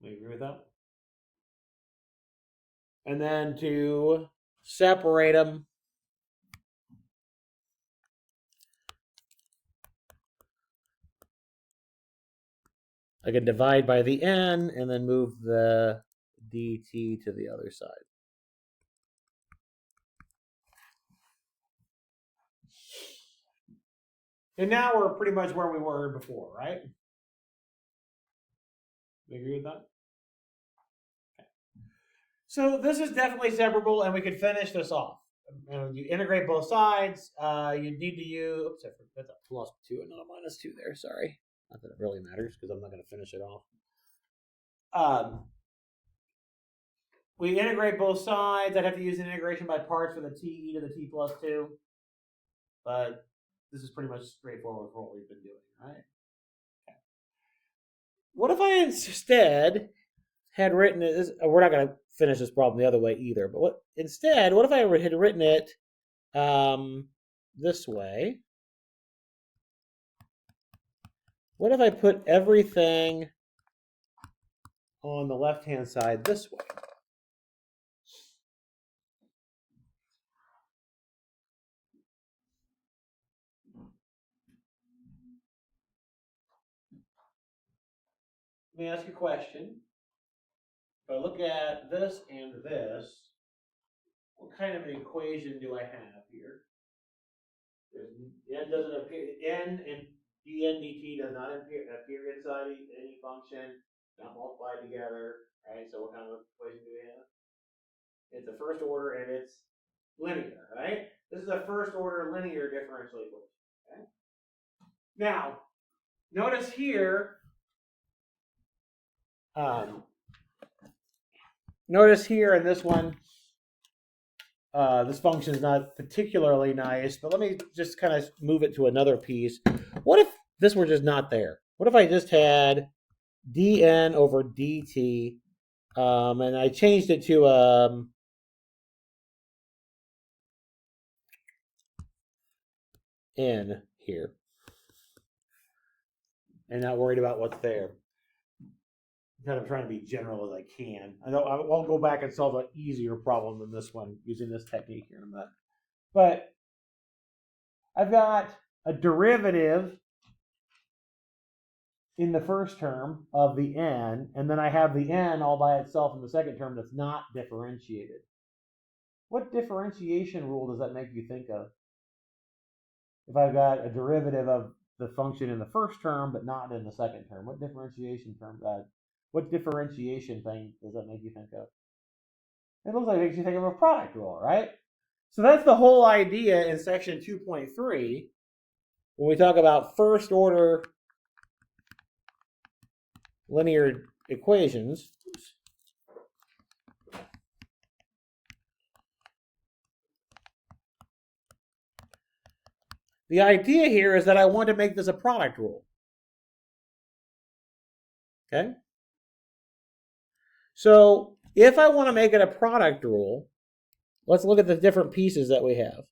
Do you agree with that? And then to separate them, I can divide by the n and then move the dt to the other side. And now we're pretty much where we were before, right? You agree with that? Okay. So this is definitely separable, and we could finish this off. You integrate both sides. You need to use. Oops, I forgot that plus 2 and not a minus 2 there. Sorry. Not that it really matters because I'm not going to finish it off. We integrate both sides. I'd have to use an integration by parts for the t to the t plus 2. But this is pretty much straightforward for what we've been doing, right? Okay. What if I instead had written it? We're not going to finish this problem the other way either. But what if I had written it this way? What if I put everything on the left-hand side this way? Let me ask you a question. If I look at this and this, what kind of an equation do I have here? N doesn't appear. N and dn dt does not appear inside any function. Not multiplied together, right? So what kind of equation do we have? It's a first order and it's linear, right? This is a first order linear differential equation. Okay? Now, notice here. Notice here in this one, this function is not particularly nice, but let me just kind of move it to another piece. What if this were just not there? What if I just had dn over dt, and I changed it to n here, and not worried about what's there? I'm kind of trying to be general as I can. I know I won't go back and solve an easier problem than this one using this technique here in a minute. But I've got a derivative in the first term of the n, and then I have the n all by itself in the second term that's not differentiated. What differentiation rule does that make you think of? If I've got a derivative of the function in the first term but not in the second term, what differentiation thing does that make you think of? It looks like it makes you think of a product rule, right? So that's the whole idea in section 2.3 when we talk about first order linear equations. The idea here is that I want to make this a product rule. Okay? So if I want to make it a product rule, let's look at the different pieces that we have.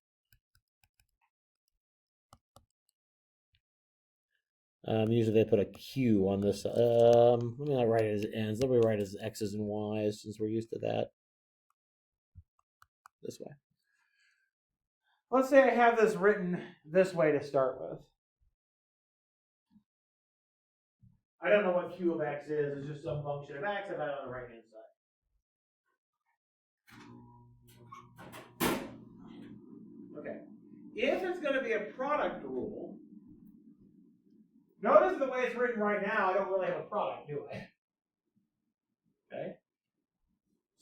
Usually they put a Q on this. Let me not write it as n's. Let me write it as x's and y's since we're used to that. This way. Let's say I have this written this way to start with. I don't know what Q of x is. It's just some function of x I've had on the right-hand side. Okay. If it's going to be a product rule, notice the way it's written right now, I don't really have a product, do I? Okay.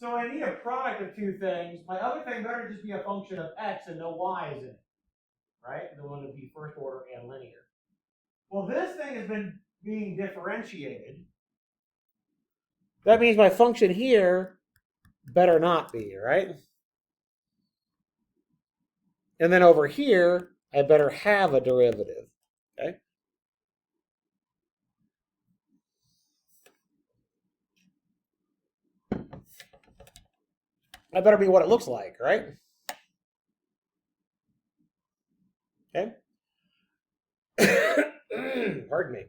So I need a product of two things. My other thing better just be a function of x and no y's in it, right? The one to be first order and linear. Well, this thing has been being differentiated. That means my function here better not be, right? And then over here, I better have a derivative. Okay? That better be what it looks like, right? Okay? Pardon me.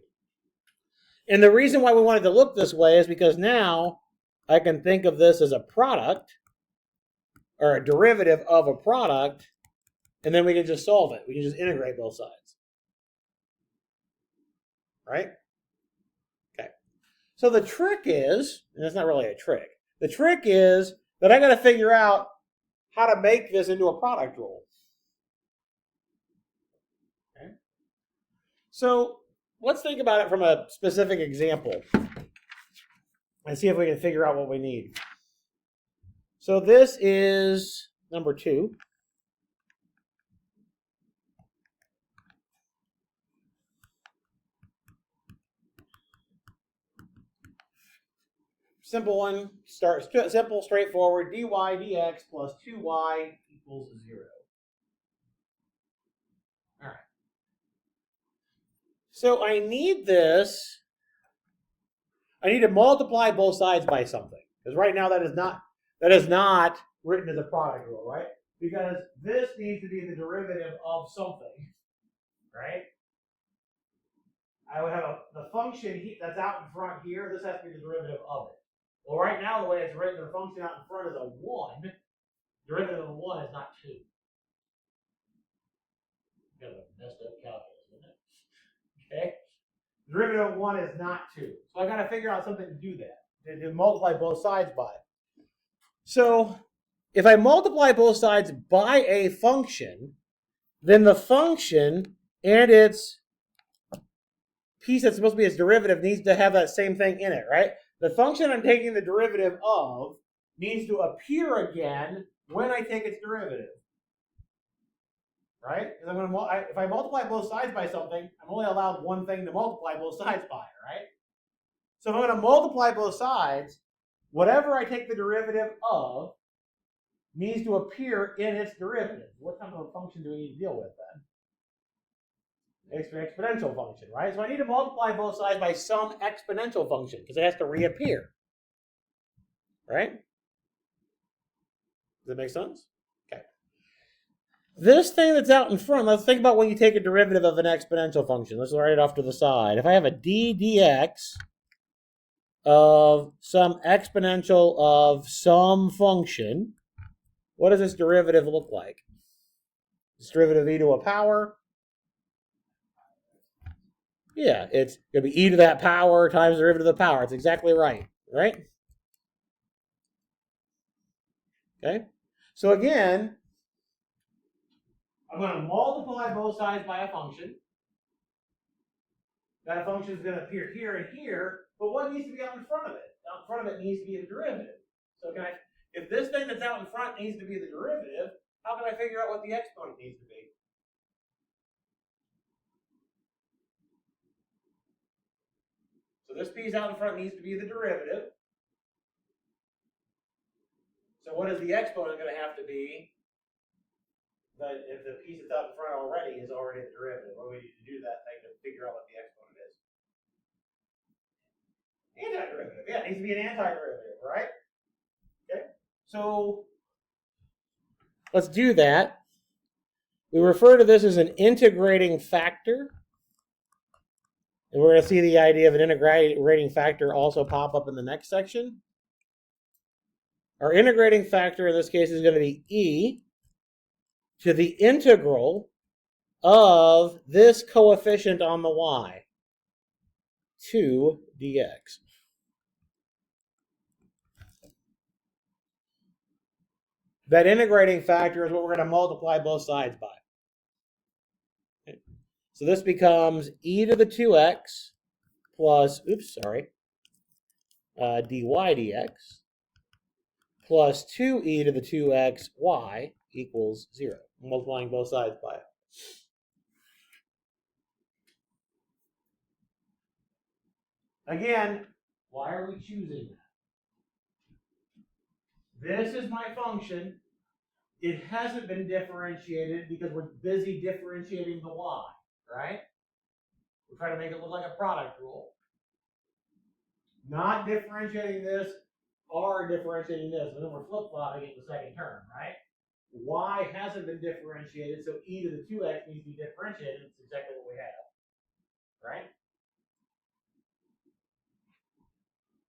And the reason why we wanted to look this way is because now I can think of this as a product or a derivative of a product, and then we can just solve it. We can just integrate both sides. Right? Okay. So the trick is, and it's not really a trick, the trick is that I got to figure out how to make this into a product rule. Okay. So let's think about it from a specific example and see if we can figure out what we need. So this is number 2. Simple one, simple, straightforward. dy dx plus 2y equals 0. All right. So I need this. I need to multiply both sides by something. Because right now that is not written as a product rule, right? Because this needs to be the derivative of something, right? I would have the function that's out in front here. This has to be the derivative of it. Well, right now the way it's written, the function out in front is a 1. Derivative of 1 is not 2. Kind of a messed up calculus, isn't it? Okay. Derivative of 1 is not 2. So I got to figure out something to do that, to multiply both sides by. So if I multiply both sides by a function, then the function and its piece that's supposed to be its derivative needs to have that same thing in it, right? The function I'm taking the derivative of needs to appear again when I take its derivative. Right? Because if I multiply both sides by something, I'm only allowed one thing to multiply both sides by, right? So if I'm going to multiply both sides, whatever I take the derivative of needs to appear in its derivative. What kind of a function do we need to deal with then? Exponential function, right? So I need to multiply both sides by some exponential function because it has to reappear. Right? Does that make sense? Okay. This thing that's out in front, let's think about when you take a derivative of an exponential function. Let's write it off to the side. If I have a d dx of some exponential of some function, what does this derivative look like? This derivative of e to a power? Yeah, it's going to be e to that power times the derivative of the power. It's exactly right, right? Okay. So again, I'm going to multiply both sides by a function. That function is going to appear here and here, but what needs to be out in front of it? Out in front of it needs to be the derivative. So if this thing that's out in front needs to be the derivative, how can I figure out what the exponent needs to be? So this piece out in front needs to be the derivative. So what is the exponent going to have to be? But if the piece that's out in front already is already the derivative, what do we need to do that thing to figure out what the exponent is? Antiderivative. Yeah, it needs to be an antiderivative, right? Okay. So let's do that. We refer to this as an integrating factor. And we're going to see the idea of an integrating factor also pop up in the next section. Our integrating factor in this case is going to be e to the integral of this coefficient on the y, 2 dx. That integrating factor is what we're going to multiply both sides by. Okay. So this becomes e to the 2x plus, dy dx plus 2e to the 2xy equals 0. Multiplying both sides by it. Again, why are we choosing that? This is my function. it hasn't been differentiated because we're busy differentiating the y, right? We're trying to make it look like a product rule. Not differentiating this or differentiating this, and then we're flip-flopping it in the second term, right? Y hasn't been differentiated, so e to the 2x needs to be differentiated. It's exactly what we have, right?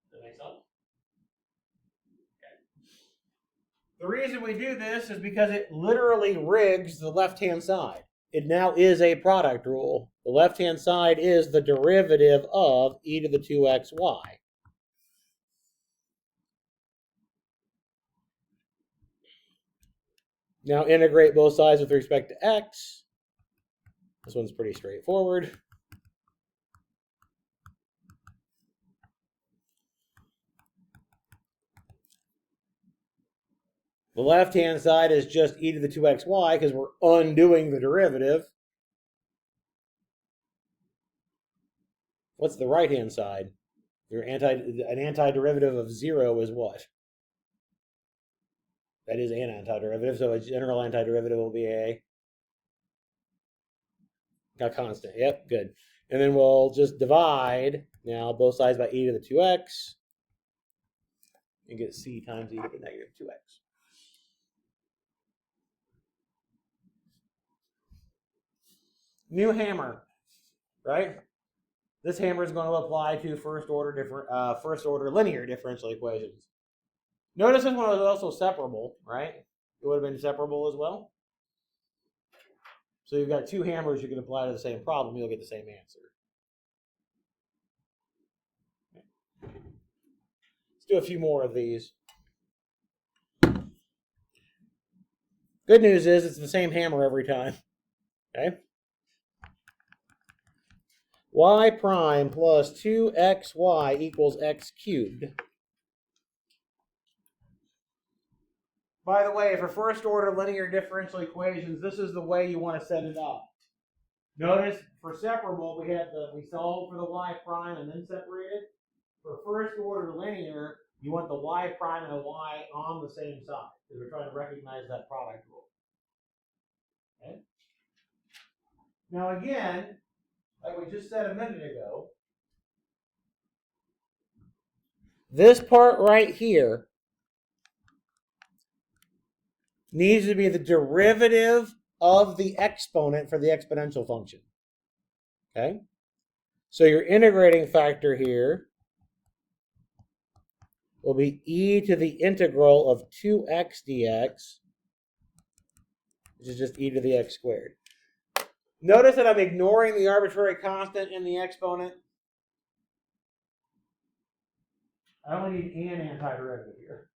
Does that make sense? Okay. The reason we do this is because it literally rigs the left-hand side. It now is a product rule. The left-hand side is the derivative of e to the 2xy. Now integrate both sides with respect to x. This one's pretty straightforward. The left-hand side is just e to the 2xy because we're undoing the derivative. What's the right-hand side? An antiderivative of 0 is what? That is an antiderivative, so a general antiderivative will be a constant. Yep, good. And then we'll just divide now both sides by e to the 2x and get c times e to the negative 2x. New hammer, right? This hammer is going to apply to first order linear differential equations. Notice this one was also separable, right? It would have been separable as well. So you've got two hammers you can apply to the same problem, you'll get the same answer. Let's do a few more of these. Good news is it's the same hammer every time. Okay? Y prime plus 2xy equals x cubed. By the way, for first order linear differential equations, this is the way you want to set it up. Notice for separable, we solved for the y prime and then separated. For first order linear, you want the y prime and the y on the same side because we're trying to recognize that product rule. Okay? Now again, like we just said a minute ago, this part right here needs to be the derivative of the exponent for the exponential function. Okay? So your integrating factor here will be e to the integral of 2x dx, which is just e to the x squared. Notice that I'm ignoring the arbitrary constant in the exponent. I only need an antiderivative here.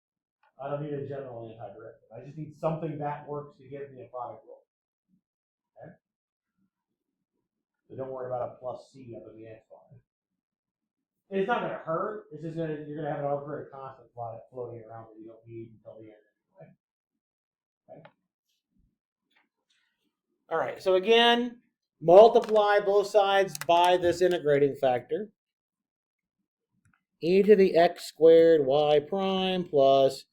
I don't need a general antiderivative. I just need something that works to give me a product rule. Okay? So don't worry about a plus c up in the exponent. It's not going to hurt. It's just you're going to have an arbitrary constant floating around that you don't need until the end anyway. Okay? All right. So again, multiply both sides by this integrating factor. E to the x squared y prime plus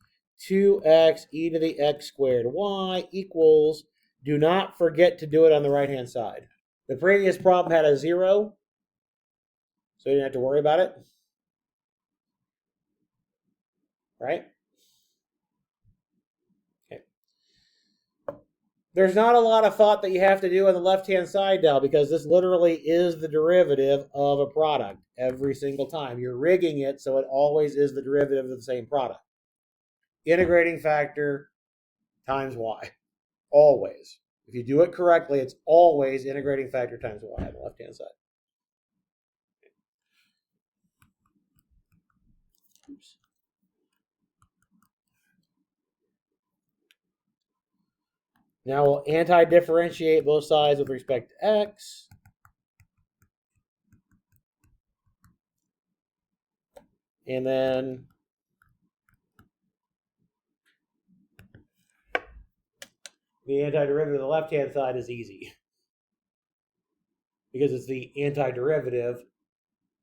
2x e to the x squared y equals, do not forget to do it on the right-hand side. The previous problem had a 0, so you didn't have to worry about it. Right? Okay. There's not a lot of thought that you have to do on the left-hand side now because this literally is the derivative of a product every single time. You're rigging it so it always is the derivative of the same product. Integrating factor times y. Always. If you do it correctly, it's always integrating factor times y on the left-hand side. Oops. Now we'll anti-differentiate both sides with respect to x. And then the antiderivative of the left-hand side is easy because it's the antiderivative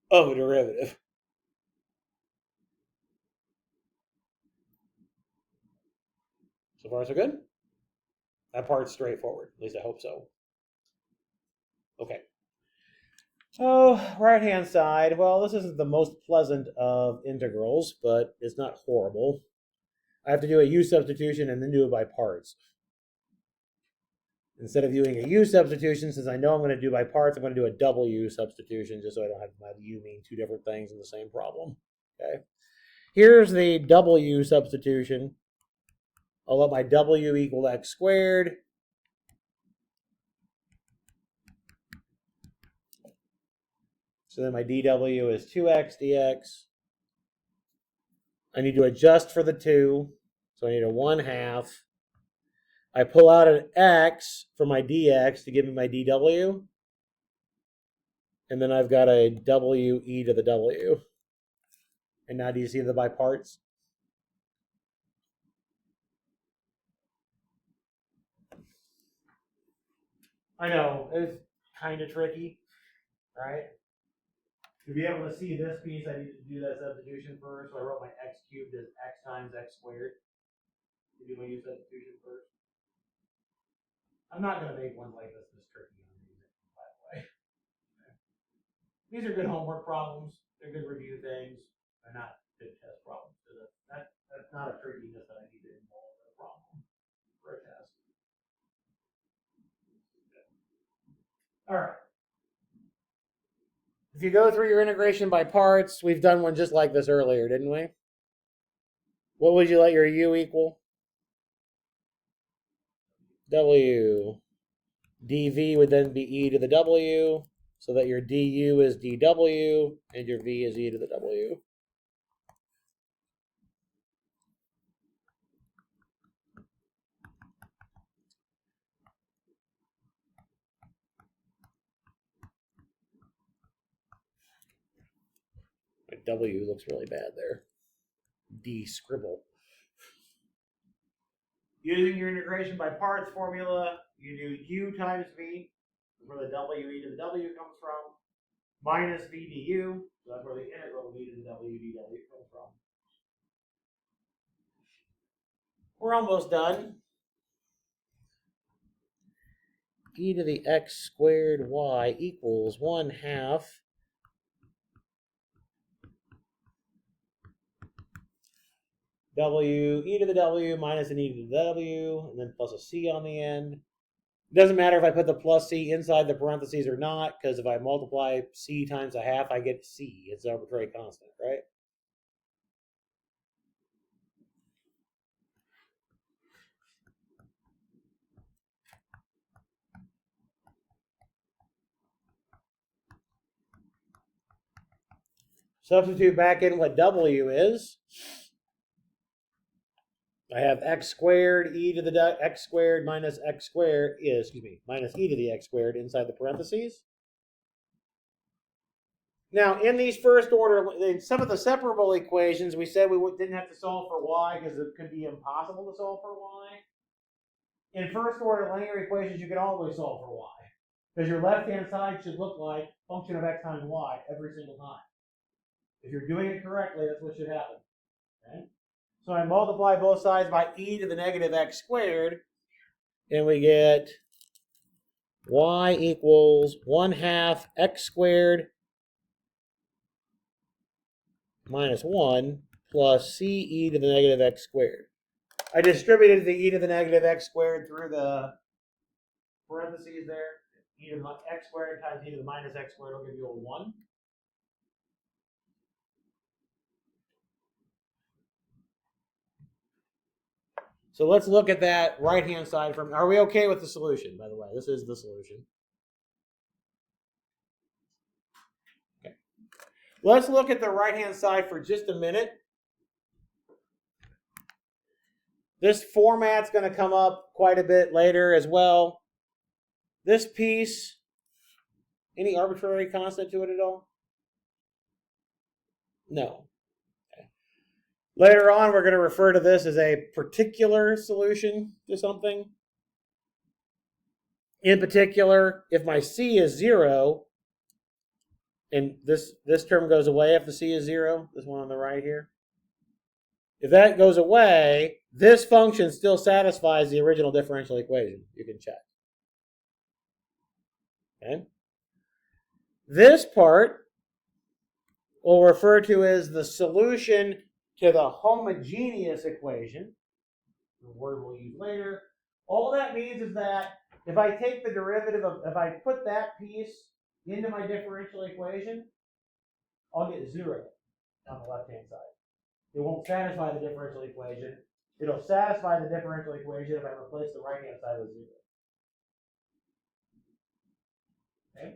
of a derivative. So far, so good? That part's straightforward. At least I hope so. Okay. Oh, right-hand side. Well, this isn't the most pleasant of integrals, but it's not horrible. I have to do a u substitution and then do it by parts. Instead of doing a u substitution, since I know I'm going to do by parts, I'm going to do a w substitution just so I don't have my u mean two different things in the same problem. Okay. Here's the w substitution. I'll let my w equal x squared. So then my dw is 2x dx. I need to adjust for the 2. So I need a 1/2. I pull out an x for my dx to give me my dw. And then I've got a w e to the w. And now do you see the by parts? I know, it's kind of tricky, right? To be able to see this piece, I need to do that substitution first. So I wrote my x cubed as x times x squared. To do my u substitution first. I'm not going to make one like this tricky on these, by the way. Okay. These are good homework problems. They're good review things. They're not good test problems. So that's not a trickiness that I need to involve in a problem for a test. Okay. All right. If you go through your integration by parts, we've done one just like this earlier, didn't we? What would you let your u equal? W. dv would then be e to the w, so that your du is dw, and your v is e to the w. My w looks really bad there. D scribble. Using your integration by parts formula, you do u times v, where the w e to the w comes from, minus v du, so that's where the integral of e to the w dw comes from. We're almost done. E to the x squared y equals 1/2 w e to the w minus an e to the w, and then plus a c on the end. It doesn't matter if I put the plus c inside the parentheses or not, because if I multiply c times 1/2, I get c. It's an arbitrary constant, right? Substitute back in what w is. I have x squared e to the x squared minus x squared is, minus e to the x squared inside the parentheses. Now, in these first order, in some of the separable equations, we said we didn't have to solve for y because it could be impossible to solve for y. In first order linear equations, you can always solve for y because your left-hand side should look like function of x times y every single time. If you're doing it correctly, that's what should happen. Okay? So I multiply both sides by e to the negative x squared, and we get y equals 1/2 x squared minus 1 plus c e to the negative x squared. I distributed the e to the negative x squared through the parentheses there. E to the x squared times e to the minus x squared will give you a 1. So let's look at that right-hand side from. Are we okay with the solution, by the way? This is the solution. Okay. Let's look at the right-hand side for just a minute. This format's going to come up quite a bit later as well. This piece, any arbitrary constant to it at all? No. Okay. Later on, we're going to refer to this as a particular solution to something. In particular, if my c is 0, and this term goes away if the c is 0, this one on the right here. If that goes away, this function still satisfies the original differential equation. You can check. Okay. This part we'll refer to as the solution to the homogeneous equation, the word we'll use later. All that means is that if I take the derivative of, if I put that piece into my differential equation, I'll get 0 on the left-hand side. It won't satisfy the differential equation. It'll satisfy the differential equation if I replace the right-hand side with 0. Okay?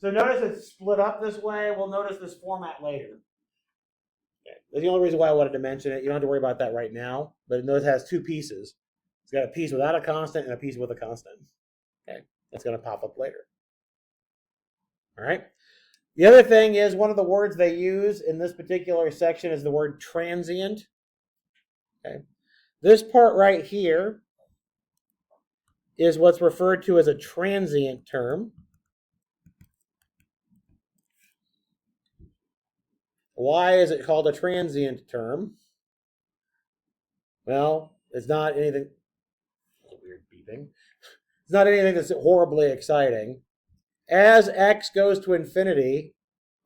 So notice it's split up this way. We'll notice this format later. Okay. That's the only reason why I wanted to mention it. You don't have to worry about that right now. But notice it has two pieces. It's got a piece without a constant and a piece with a constant. Okay, that's going to pop up later. All right. The other thing is one of the words they use in this particular section is the word transient. Okay. This part right here is what's referred to as a transient term. Why is it called a transient term? Well, it's not anything. Weird beeping. It's not anything that's horribly exciting. As x goes to infinity,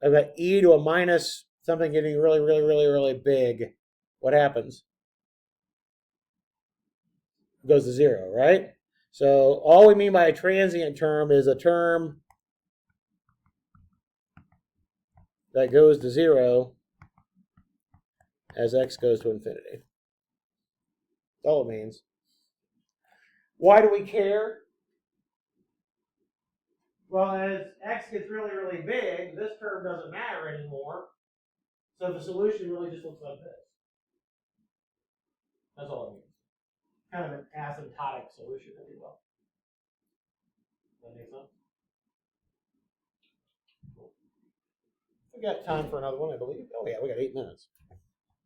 I've got e to a minus something getting really, really, really, really big. What happens? It goes to 0, right? So all we mean by a transient term is a term that goes to 0 as x goes to infinity. That's all it means. Why do we care? Well, as x gets really, really big, this term doesn't matter anymore. So the solution really just looks like this. That's all it means. Kind of an asymptotic solution, if you will. Does that make sense? We got time for another one, I believe. Oh yeah, we got 8 minutes.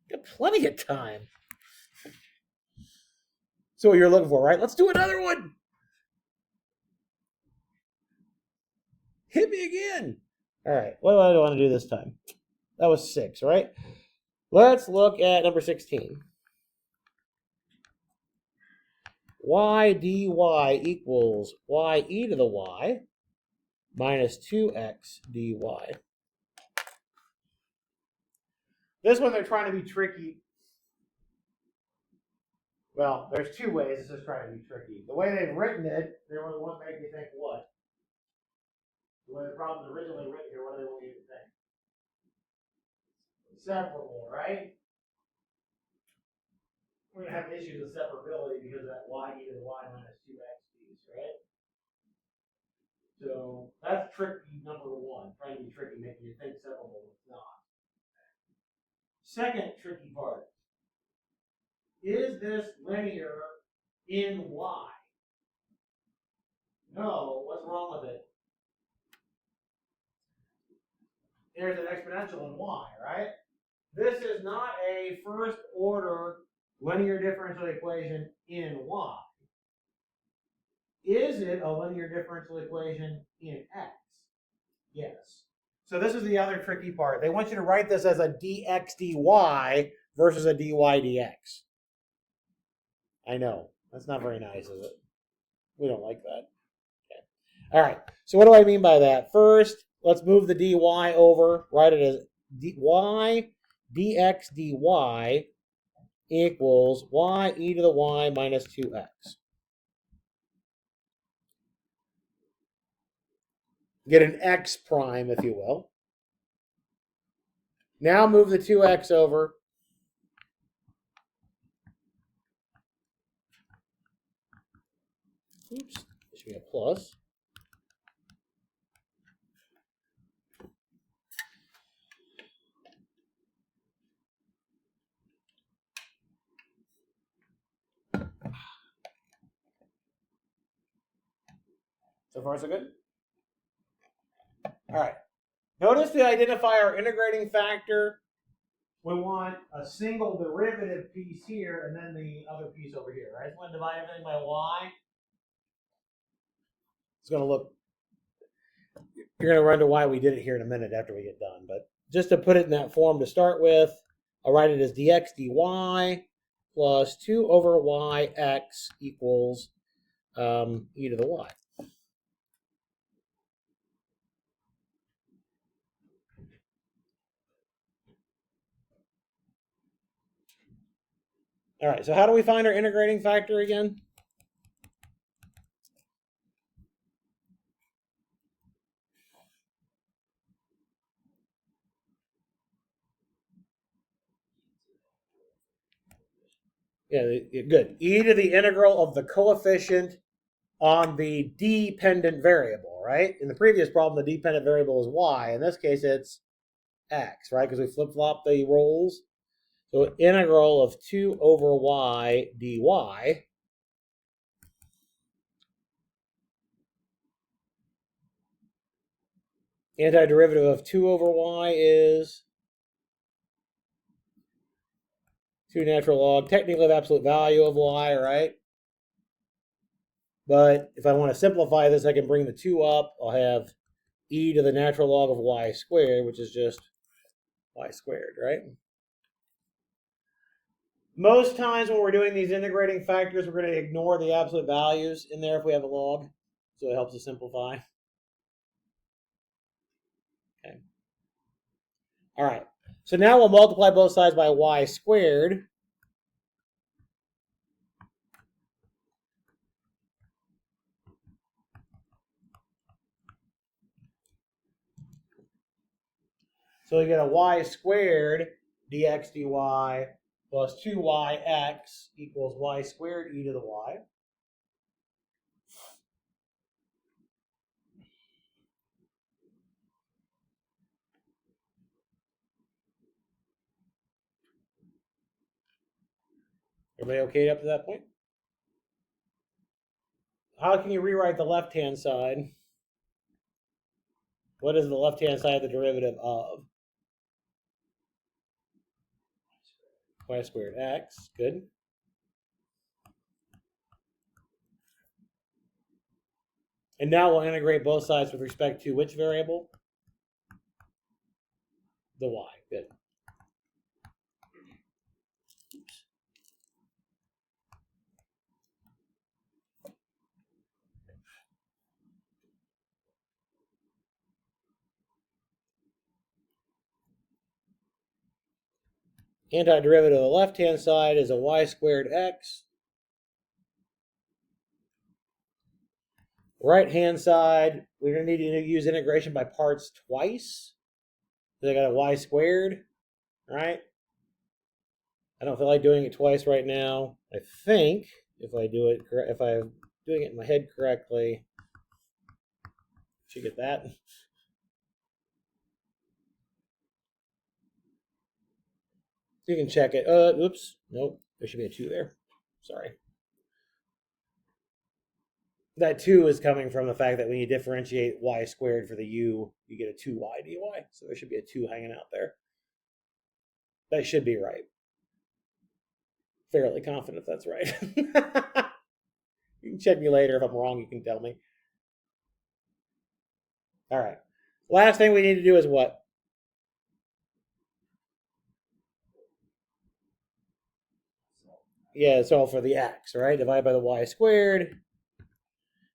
Got plenty of time. So what you're looking for, right? Let's do another one. Hit me again. All right, what do I want to do this time? That was 6, right? Let's look at number 16. Y dy equals y e to the y minus 2x dy. This one they're trying to be tricky. Well, there's 2 ways this is trying to be tricky. The way they've written it, they want to make you think what? The way the problem's originally written here, what do they want you to think? Separable, right? We're going to have issues with separability because of that y e to the y minus 2x piece, right? So that's tricky number 1, trying to be tricky, making you think separable when it's not. Second tricky part. Is this linear in y? No, what's wrong with it? There's an exponential in y, right? This is not a first order linear differential equation in y. Is it a linear differential equation in x? Yes. So this is the other tricky part. They want you to write this as a dx dy versus a dy dx. I know. That's not very nice, is it? We don't like that. Okay. All right. So what do I mean by that? First, let's move the dy over. Write it as y dx dy equals y e to the y minus 2x. Get an x prime, if you will. Now move the 2x over. Oops, there should be a plus. So far, so good? All right. Notice to identify our integrating factor, we want a single derivative piece here and then the other piece over here, right? So we're going to divide everything by y. It's going to look, you're going to run to why we did it here in a minute after we get done. But just to put it in that form to start with, I'll write it as dx dy plus 2 over yx equals e to the y. All right, so how do we find our integrating factor again? Yeah, good. E to the integral of the coefficient on the dependent variable, right? In the previous problem, the dependent variable is y. In this case, it's x, right? Because we flip-flop the roles. So integral of 2 over y dy. Antiderivative of 2 over y is 2 natural log, technically the absolute value of y, right? But if I want to simplify this, I can bring the 2 up. I'll have e to the natural log of y squared, which is just y squared, right? Most times when we're doing these integrating factors, we're going to ignore the absolute values in there if we have a log. So it helps us simplify. Okay. All right. So now we'll multiply both sides by y squared. So we get a y squared dx dy plus 2yx equals y squared e to the y. Everybody okay up to that point? How can you rewrite the left-hand side? What is the left-hand side of the derivative of? Y squared x. Good. And now we'll integrate both sides with respect to which variable? The y. Good. Oops. Antiderivative of the left-hand side is a y squared x. Right-hand side, we're going to need to use integration by parts twice. So I got a y squared, right? I don't feel like doing it twice right now. I think if I'm doing it in my head correctly, should get that. You can check it. Oops. Nope. There should be a 2 there. Sorry. That 2 is coming from the fact that when you differentiate y squared for the u, you get a 2y dy. So there should be a 2 hanging out there. That should be right. Fairly confident that's right. You can check me later. If I'm wrong, you can tell me. All right. Last thing we need to do is what? Yeah, solve for the x, right? Divide by the y squared.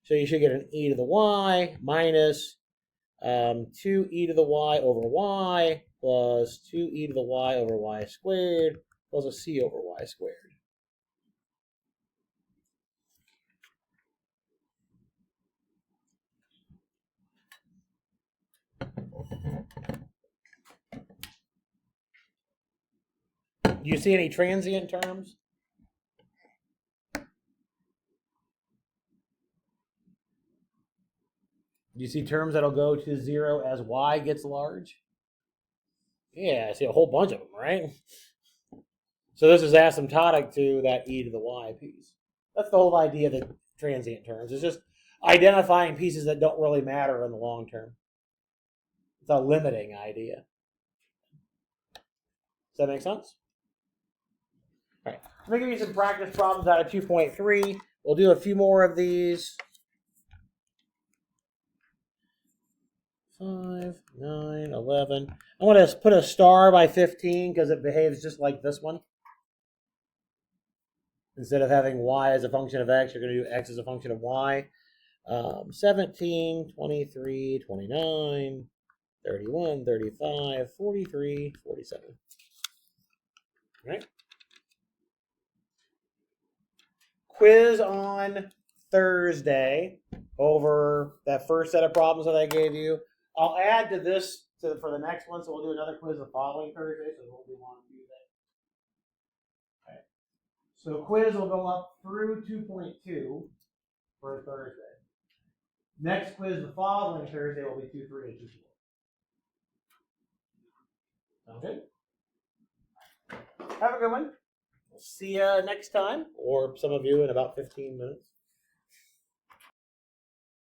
So you should get an e to the y minus 2e to the y over y plus 2e to the y over y squared plus a c over y squared. Do you see any transient terms? Do you see terms that'll go to 0 as y gets large? Yeah, I see a whole bunch of them, right? So this is asymptotic to that e to the y piece. That's the whole idea of the transient terms. It's just identifying pieces that don't really matter in the long term. It's a limiting idea. Does that make sense? All right. I'm going to give you some practice problems out of 2.3. We'll do a few more of these. 5. 5, 9, 11. I'm going to put a star by 15 because it behaves just like this one. Instead of having y as a function of x, you're going to do x as a function of y. 17, 23, 29, 31, 35, 43, 47. All right. Quiz on Thursday over that first set of problems that I gave you. I'll add to this for the next one, so we'll do another quiz the following Thursday, so we'll do one Tuesday. Okay. So quiz will go up through 2.2 for Thursday. Next quiz the following Thursday will be 2.3 and 2.4. Sound good? Have a good one. We'll see you next time, or some of you in about 15 minutes.